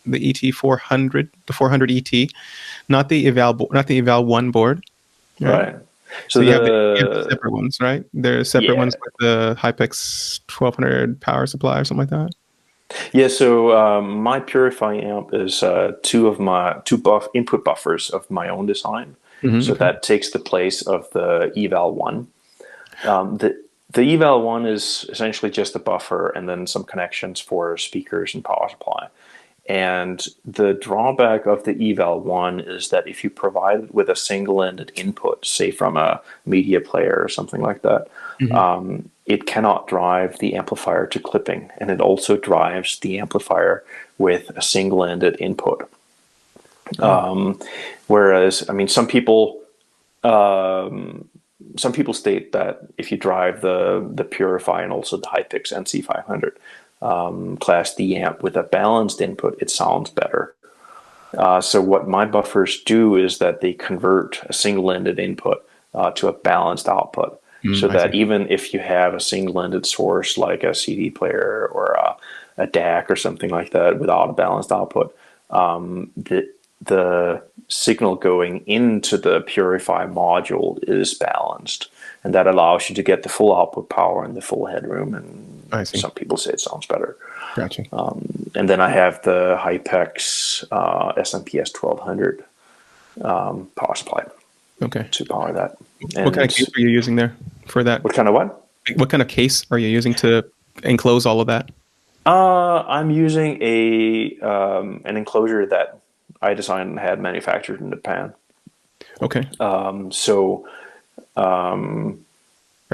ET400, the 400 ET, not the Eval 1 board. Right. So you have the separate ones, right? They're separate ones with the Hypex 1200 power supply or something like that. Yeah. So my Purify amp is two input buffers of my own design. Mm-hmm, so that takes the place of the Eval 1. The Eval 1 is essentially just a buffer and then some connections for speakers and power supply. And the drawback of the Eval 1 is that if you provide it with a single-ended input, say from a media player or something like that, it cannot drive the amplifier to clipping, and it also drives the amplifier with a single-ended input. Whereas, I mean, some people state that if you drive the Purify and also the Hypex NC500 Class D amp with a balanced input, it sounds better. So what my buffers do is that they convert a single-ended input to a balanced output. So that even if you have a single-ended source like a CD player or a DAC or something like that without a balanced output, the signal going into the Purify module is balanced, and that allows you to get the full output power and the full headroom. And some people say it sounds better. Gotcha. And then I have the Hypex SMPS 1200 power supply. Okay. To power that. And what kind of case are you using there for that? What kind of what? What kind of case are you using to enclose all of that? I'm using an enclosure that I designed and had manufactured in Japan. Okay. Are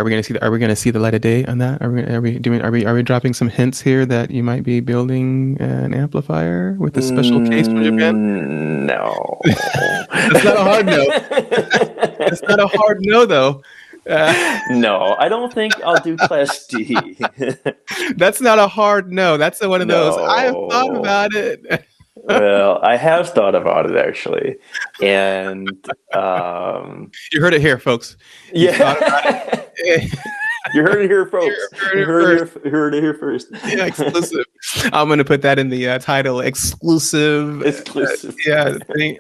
we going to see the light of day on that? Are we dropping some hints here that you might be building an amplifier with a special case from Japan? No. That's not a hard no. That's not a hard no, though. No, I don't think I'll do Class D. That's not a hard no. That's one of those. I have thought about it. Well, I have thought about it, actually. And you heard it here, folks. You You heard it here, folks. You heard it here first. Yeah, exclusive. I'm going to put that in the title, exclusive. Exclusive. Big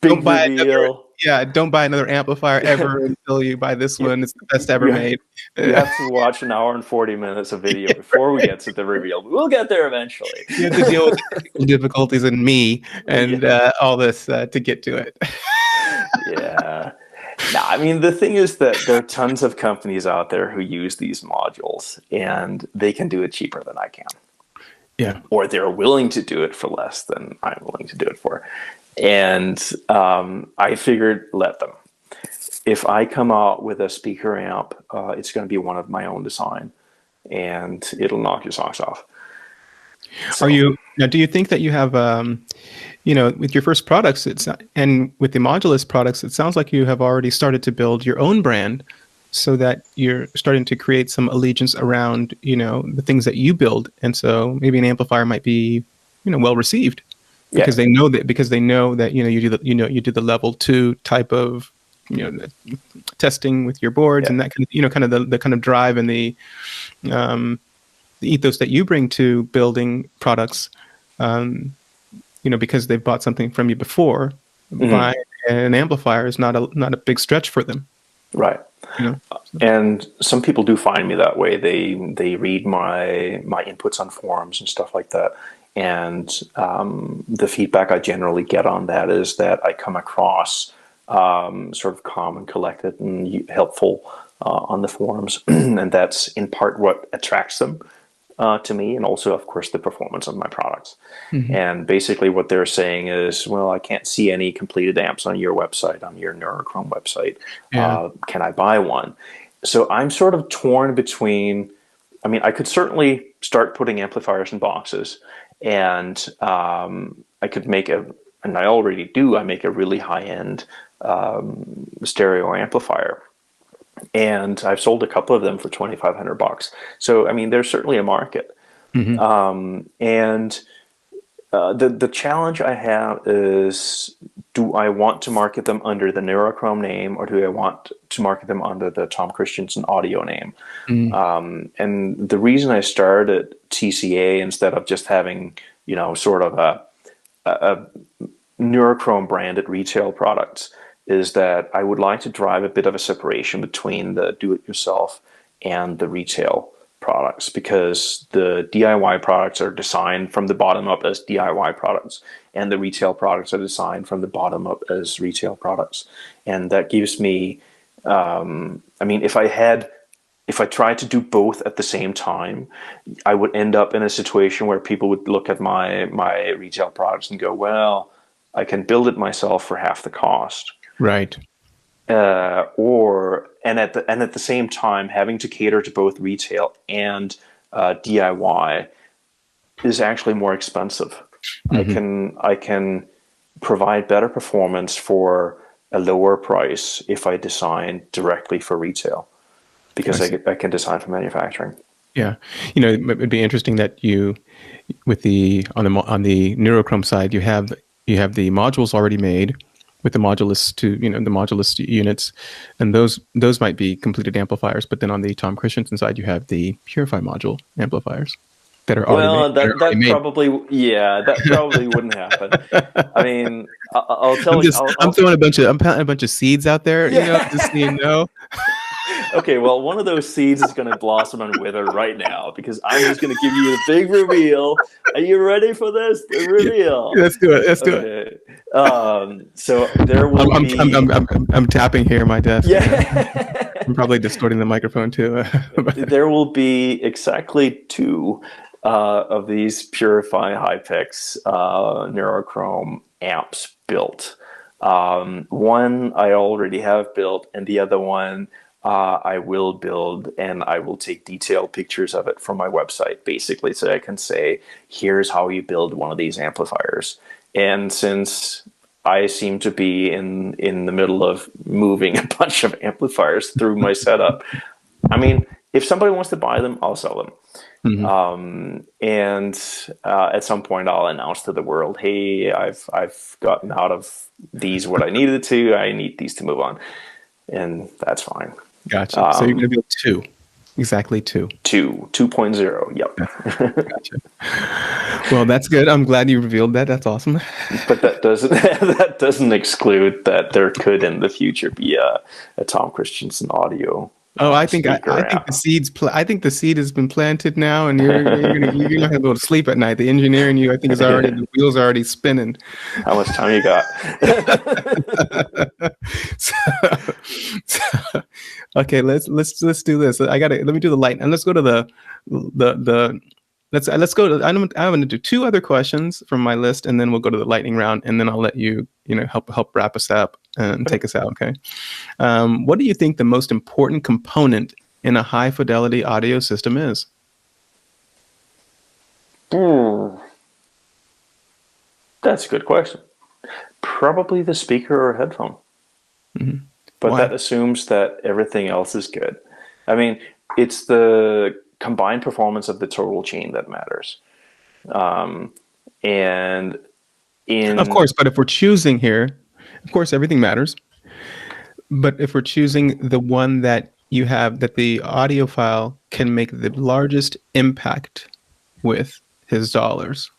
reveal. Don't buy another amplifier ever until you buy this one. It's the best ever made. You have to watch an hour and 40 minutes of video before we get to the reveal. We'll get there eventually. You have to deal with technical difficulties and me and all this to get to it. Yeah. No, I mean, the thing is that there are tons of companies out there who use these modules, and they can do it cheaper than I can. Yeah. Or they're willing to do it for less than I'm willing to do it for. And I figured, let them. If I come out with a speaker amp, it's going to be one of my own design, and it'll knock your socks off. So, do you think that you have, with your first products, and with the Modulus products, it sounds like you have already started to build your own brand, so that you're starting to create some allegiance around, the things that you build, and so maybe an amplifier might be, well received. Because they know that you do the level 2 type of testing with your boards and that kind of the kind of drive and the ethos that you bring to building products, because they've bought something from you before. Buying an amplifier is not a big stretch for them, right? And some people do find me that way. They read my inputs on forums and stuff like that. And the feedback I generally get on that is that I come across sort of calm and collected and helpful on the forums. And that's in part what attracts them to me, and also, of course, the performance of my products. And basically what they're saying is, well, I can't see any completed amps on your website, on your Neurochrome website. Can I buy one? So I'm sort of torn between, I could certainly start putting amplifiers in boxes. And I could make and I already do, I make a really high-end stereo amplifier. And I've sold a couple of them for $2,500. So, there's certainly a market. And the challenge I have is, do I want to market them under the Neurochrome name, or do I want to market them under the Tom Christiansen audio name? And the reason I started TCA instead of just having, sort of a Neurochrome branded retail products is that I would like to drive a bit of a separation between the do-it-yourself and the retail products, because the DIY products are designed from the bottom up as DIY products, and the retail products are designed from the bottom up as retail products. And that gives me, if I tried to do both at the same time, I would end up in a situation where people would look at my retail products and go, well, I can build it myself for half the cost. Right. And at the same time, having to cater to both retail and DIY is actually more expensive. I can provide better performance for a lower price if I design directly for retail, because I can design for manufacturing. Yeah, it would be interesting that you, on the Neurochrome side, you have the modules already made with the Modulus the Modulus units, and those might be completed amplifiers. But then on the Tom Christiansen side, you have the Purify module amplifiers. that are already Well, made. that probably, yeah, that probably wouldn't happen. I mean, I'll tell you. I'm throwing I'm planting a bunch of seeds out there, Yeah. just so you know. Okay, well, one of those seeds is going to blossom and wither right now because I'm just going to give you the big reveal. Are you ready for this? The reveal. Let's do it. Let's do it. So there will be. I'm tapping here my desk. Yeah. I'm probably distorting the microphone too. There will be exactly two of these Purify HiPix Neurochrome amps built. One I already have built, and the other one I will build, and I will take detailed pictures of it from my website, basically, so I can say, here's how you build one of these amplifiers. And since I seem to be in the middle of moving a bunch of amplifiers through my setup, I mean, if somebody wants to buy them, I'll sell them. And at some point I'll announce to the world, hey, I've gotten out of these what I needed to. I need these to move on. And that's fine. Gotcha. So you're going to build two. Exactly two. 2.0. Yep. Gotcha. Well, that's good. I'm glad you revealed that. That's awesome. But that doesn't exclude that there could in the future be a Tom Christiansen audio. I think the seed has been planted now, and you're gonna have to go to sleep at night. The engineer in you, I think, the wheels are already spinning. How much time you got? Okay, let's do this. Let me do the light, and let's go to let's go to. I'm going to do two other questions from my list, and then we'll go to the lightning round, and then I'll let you help wrap us up and take us out. Okay. What do you think the most important component in a high fidelity audio system is? That's a good question. Probably the speaker or headphone. But Why? that assumes that everything else is good. I mean, it's the combined performance of the total chain that matters. And of course, but if we're choosing here, of course, everything matters. But if we're choosing the one that you have, that the audiophile can make the largest impact with his dollars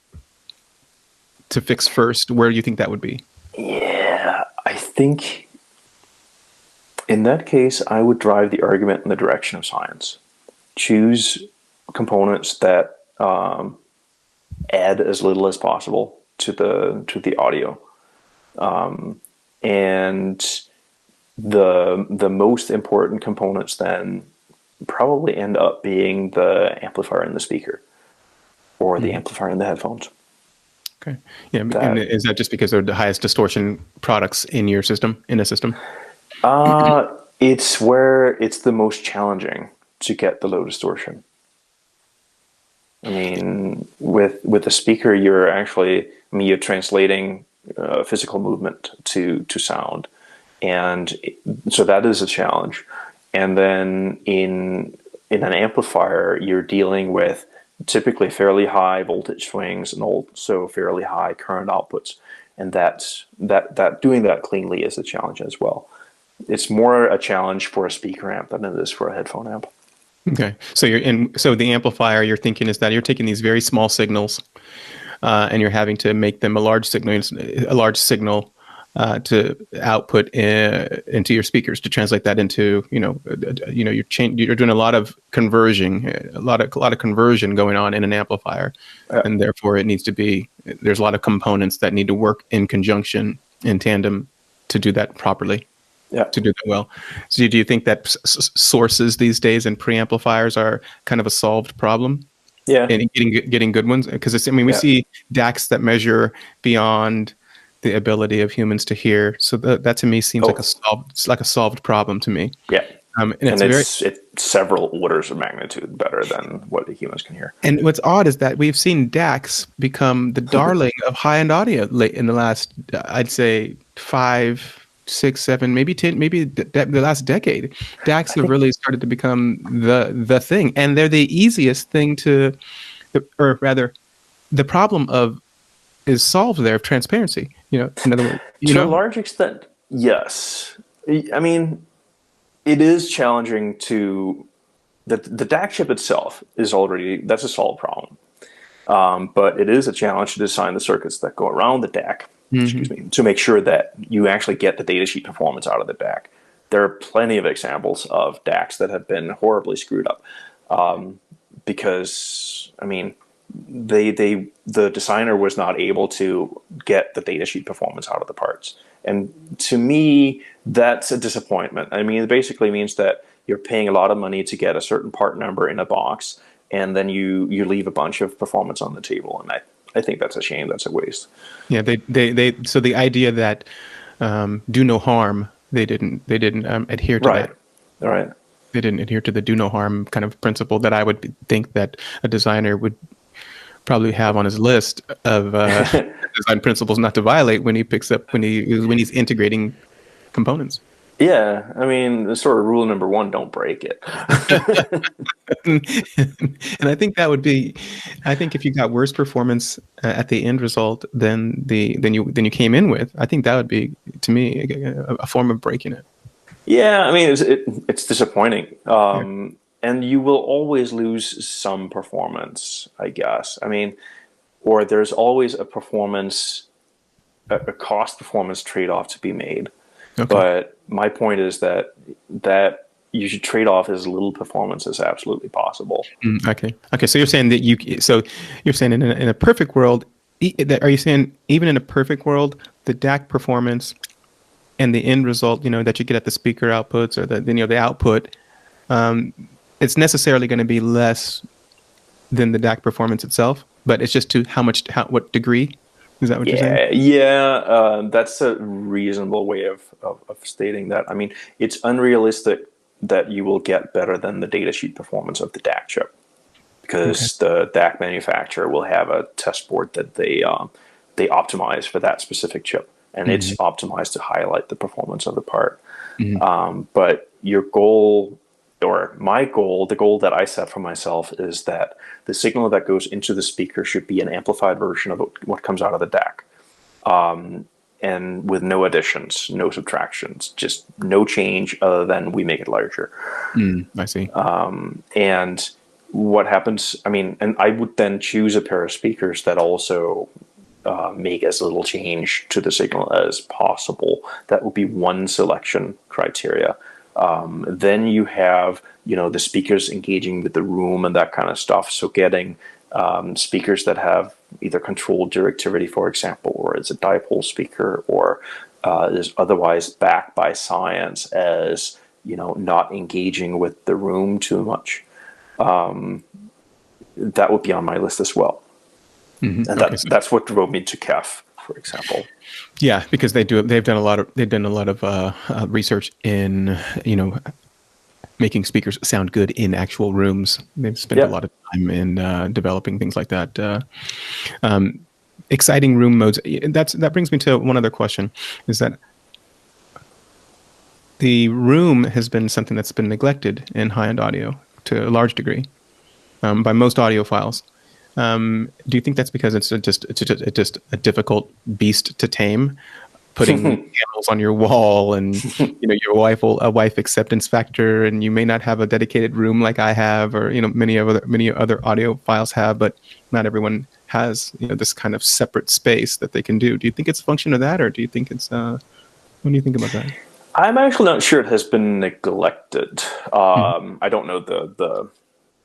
to fix first, where do you think that would be? Yeah, I think in that case, I would drive the argument in the direction of science. Choose components that add as little as possible to the audio, and the most important components then probably end up being the amplifier in the speaker or the amplifier in the headphones. Okay. Yeah. And is that just because they're the highest distortion products in your system, in a system? It's where it's the most challenging to get the low distortion. I mean, with a speaker, you're translating physical movement to sound, and so that is a challenge. And then in an amplifier, you're dealing with typically fairly high voltage swings and also fairly high current outputs, and that doing that cleanly is a challenge as well. It's more a challenge for a speaker amp than it is for a headphone amp. Okay, so so the amplifier you're thinking is that you're taking these very small signals, and you're having to make them a large signal to output into your speakers to translate that into you're doing a lot of conversion, a lot of conversion going on in an amplifier, and therefore there's a lot of components that need to work in conjunction, in tandem, to do that properly. Yeah. To do that well. So do you think that sources these days and preamplifiers are kind of a solved problem? Yeah. And getting good ones? Because we see DACs that measure beyond the ability of humans to hear. So that to me seems like a solved problem to me. Yeah. And it's several orders of magnitude better than what the humans can hear. And what's odd is that we've seen DACs become the darling of high-end audio in the last, I'd say, 5, 6, 7, maybe 10, maybe the last decade. DACs have really started to become the thing, and they're the easiest thing or rather, the problem is solved there of transparency. In other words, to a large extent, yes. I mean, it is challenging to the DAC chip itself is that's a solved problem. But it is a challenge to design the circuits that go around the DAC, excuse me, to make sure that you actually get the datasheet performance out of the DAC. There are plenty of examples of DACs that have been horribly screwed up because, I mean, the designer was not able to get the datasheet performance out of the parts. And to me, that's a disappointment. I mean, it basically means that you're paying a lot of money to get a certain part number in a box, and then you leave a bunch of performance on the table. And I think that's a shame. That's a waste. Yeah, so the idea that do no harm, they didn't adhere to that. Right. They didn't adhere to the do no harm kind of principle that I would think that a designer would probably have on his list of design principles not to violate when he picks up when he's integrating components. Yeah, I mean, the sort of rule number one: don't break it. And I think that would be, I think if you got worse performance at the end result than you came in with, I think that would be, to me, a form of breaking it. Yeah, I mean, it's disappointing. And you will always lose some performance, I guess. I mean, or there's always a cost performance trade-off to be made. Okay. But my point is that you should trade off as little performance as absolutely possible. Okay. So you're saying that you're saying in a perfect world, are you saying even in a perfect world, the DAC performance and the end result, that you get at the speaker outputs or the output, it's necessarily going to be less than the DAC performance itself, but it's just to what degree? Is that what you're saying? Yeah, that's a reasonable way of stating that. I mean, it's unrealistic that you will get better than the datasheet performance of the DAC chip, because the DAC manufacturer will have a test board that they optimize for that specific chip, and it's optimized to highlight the performance of the part. But your goal, or my goal, the goal that I set for myself, is that the signal that goes into the speaker should be an amplified version of what comes out of the DAC. And with no additions, no subtractions, just no change other than we make it larger. I see. And what happens, I mean, and I would then choose a pair of speakers that also make as little change to the signal as possible. That would be one selection criteria. Then you have, the speakers engaging with the room and that kind of stuff. So getting speakers that have either controlled directivity, for example, or it's a dipole speaker, or is otherwise backed by science as, not engaging with the room too much. That would be on my list as well. And that's what drove me to KEF, for example. Yeah, because they've done a lot of research in making speakers sound good in actual rooms. They've spent a lot of time in developing things like that. Exciting room modes. That brings me to one other question: is that the room has been something that's been neglected in high-end audio to a large degree by most audiophiles. Do you think that's because it's just a difficult beast to tame? Putting panels on your wall, and your a wife acceptance factor, and you may not have a dedicated room like I have, or many other audiophiles have, but not everyone has this kind of separate space that they can do. Do you think it's a function of that, or do you think it's what do you think about that? I'm actually not sure it has been neglected. I don't know the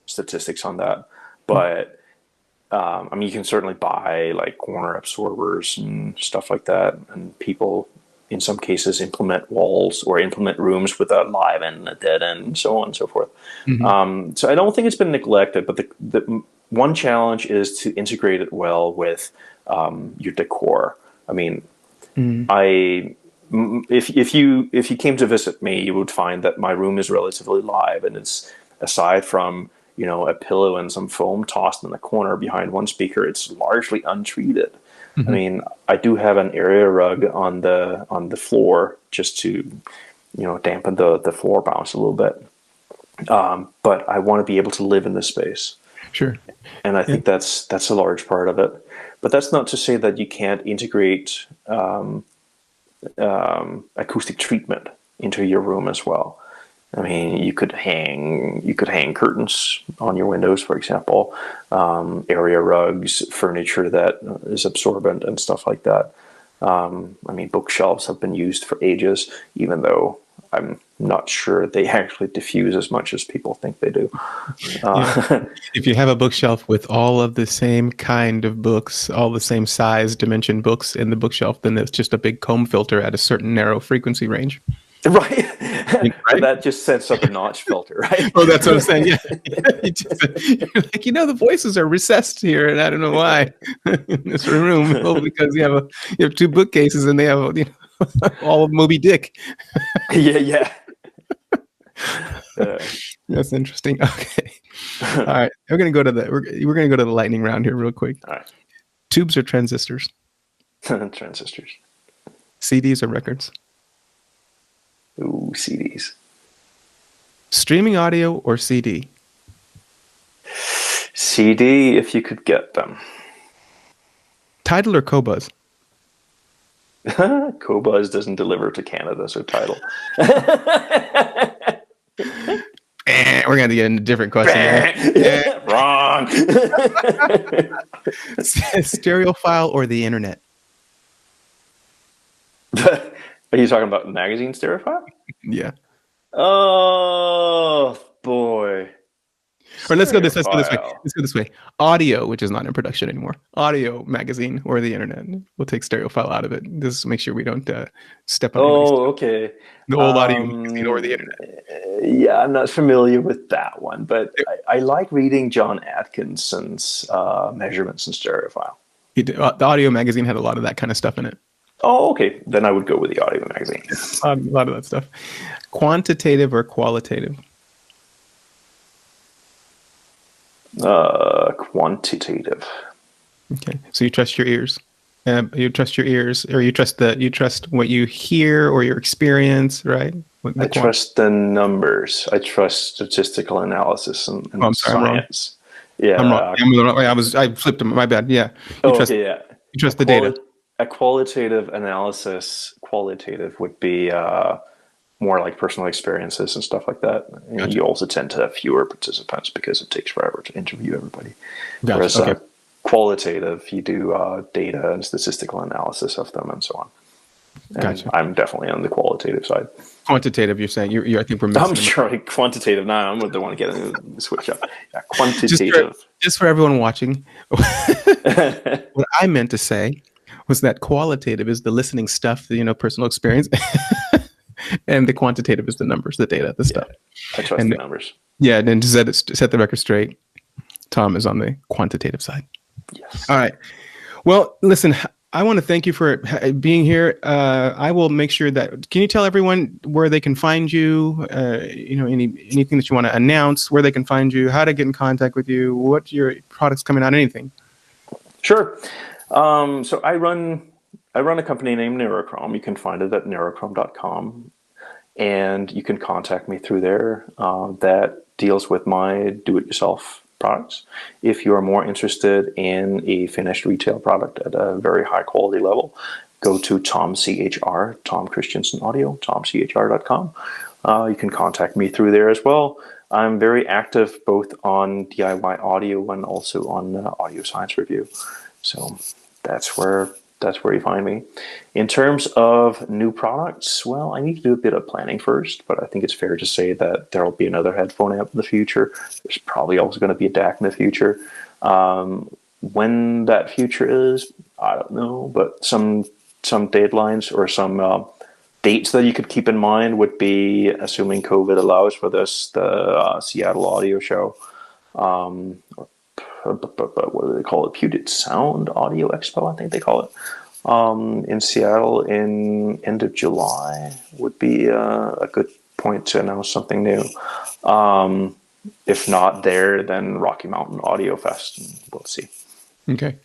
statistics on that, but I mean, you can certainly buy like corner absorbers and stuff like that, and people in some cases implement walls or implement rooms with a live end and a dead end, and so on and so forth. So I don't think it's been neglected, but the one challenge is to integrate it well with your decor. I mean, if you came to visit me, you would find that my room is relatively live, and it's, aside from a pillow and some foam tossed in the corner behind one speaker, it's largely untreated. I mean, I do have an area rug on the floor just to, dampen the floor bounce a little bit. But I want to be able to live in this space. Sure. And I think that's a large part of it. But that's not to say that you can't integrate acoustic treatment into your room as well. I mean, you could hang curtains on your windows, for example, area rugs, furniture that is absorbent and stuff like that. I mean, bookshelves have been used for ages, even though I'm not sure they actually diffuse as much as people think they do. If you have a bookshelf with all of the same kind of books, all the same size, dimension books in the bookshelf, then it's just a big comb filter at a certain narrow frequency range. Right. Right? But that just sets up a notch filter, right? Oh, that's what I'm saying. Yeah. You're like, the voices are recessed here, and I don't know why in this room. Oh, because you have two bookcases, and they have all of Moby Dick. Yeah. That's interesting. Okay. All right. We're gonna go to the lightning round here real quick. All right. Tubes or transistors? Transistors. CDs or records? Ooh, CDs. Streaming audio or CD? CD, if you could get them. Tidal or Qobuz? Qobuz doesn't deliver to Canada, so Tidal. We're going to get into a different question. Wrong. Stereophile or the internet? Are you talking about magazine stereophile? Yeah. Oh boy. Or let's go this way. Audio, which is not in production anymore. Audio magazine or the internet. We'll take stereophile out of it. Just make sure we don't step on. Okay. The old audio magazine or the internet. Yeah, I'm not familiar with that one, but I like reading John Atkinson's measurements in stereophile. The audio magazine had a lot of that kind of stuff in it. Oh, okay. Then I would go with the audio magazine. A lot of that stuff. Quantitative or qualitative? Quantitative. Okay, so you trust your ears. You trust your ears, or you trust what you hear or your experience, right? I trust the numbers. I trust statistical analysis and science. Yeah, I'm wrong. I flipped them. My bad. Yeah. You trust the data. A qualitative analysis, would be more like personal experiences and stuff like that. Gotcha. You also tend to have fewer participants because it takes forever to interview everybody. Gotcha. Whereas qualitative, you do data and statistical analysis of them and so on. And gotcha. I'm definitely on the qualitative side. Quantitative, you're saying? I think we're missing. I'm sure quantitative. Now I'm the one to get the switch up. Yeah, quantitative. Just for everyone watching, what I meant to say was that qualitative is the listening stuff, personal experience, and the quantitative is the numbers, the data, the stuff. I trust the numbers. Yeah, and then to set the record straight, Tom is on the quantitative side. Yes. All right. Well, listen, I want to thank you for being here. I will make sure that. Can you tell everyone where they can find you? Anything that you want to announce, where they can find you, how to get in contact with you, what your products coming out, anything. Sure. So I run a company named Neurochrome. You can find it at neurochrome.com, and you can contact me through there. That deals with my do-it-yourself products. If you are more interested in a finished retail product at a very high quality level, go to Tom Christiansen Audio, tomchr.com. You can contact me through there as well. I'm very active both on DIY audio and also on audio science review. So that's where you find me. In terms of new products, well, I need to do a bit of planning first, but I think it's fair to say that there'll be another headphone amp in the future. There's probably also going to be a DAC in the future. When that future is, I don't know, but some deadlines or some dates that you could keep in mind would be, assuming COVID allows for this, the Seattle Audio Show. But what do they call it? Puget Sound Audio Expo, I think they call it. In Seattle in end of July would be a good point to announce something new. If not there, then Rocky Mountain Audio Fest, and we'll see. Okay.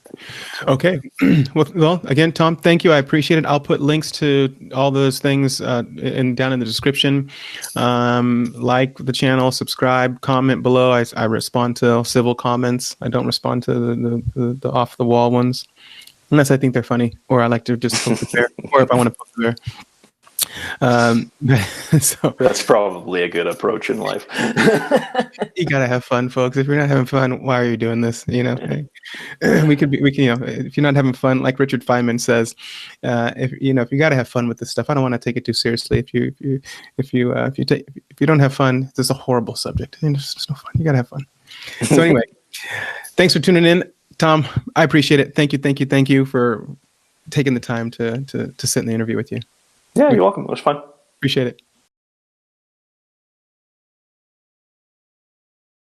Well, again, Tom, thank you. I appreciate it. I'll put links to all those things down in the description. Like the channel, subscribe, comment below. I respond to civil comments. I don't respond to the off the wall ones, unless I think they're funny or I like to just poke it there, or if I want to poke it there. So That's probably a good approach in life. you gotta have fun, folks. If you're not having fun, why are you doing this? We can, if you're not having fun, like Richard Feynman says, if you gotta have fun with this stuff. I don't want to take it too seriously. If you don't have fun, this is a horrible subject. It's no fun. You gotta have fun. So anyway, thanks for tuning in, Tom. I appreciate it. Thank you for taking the time to sit in the interview with you. Yeah, you're welcome. It was fun. Appreciate it.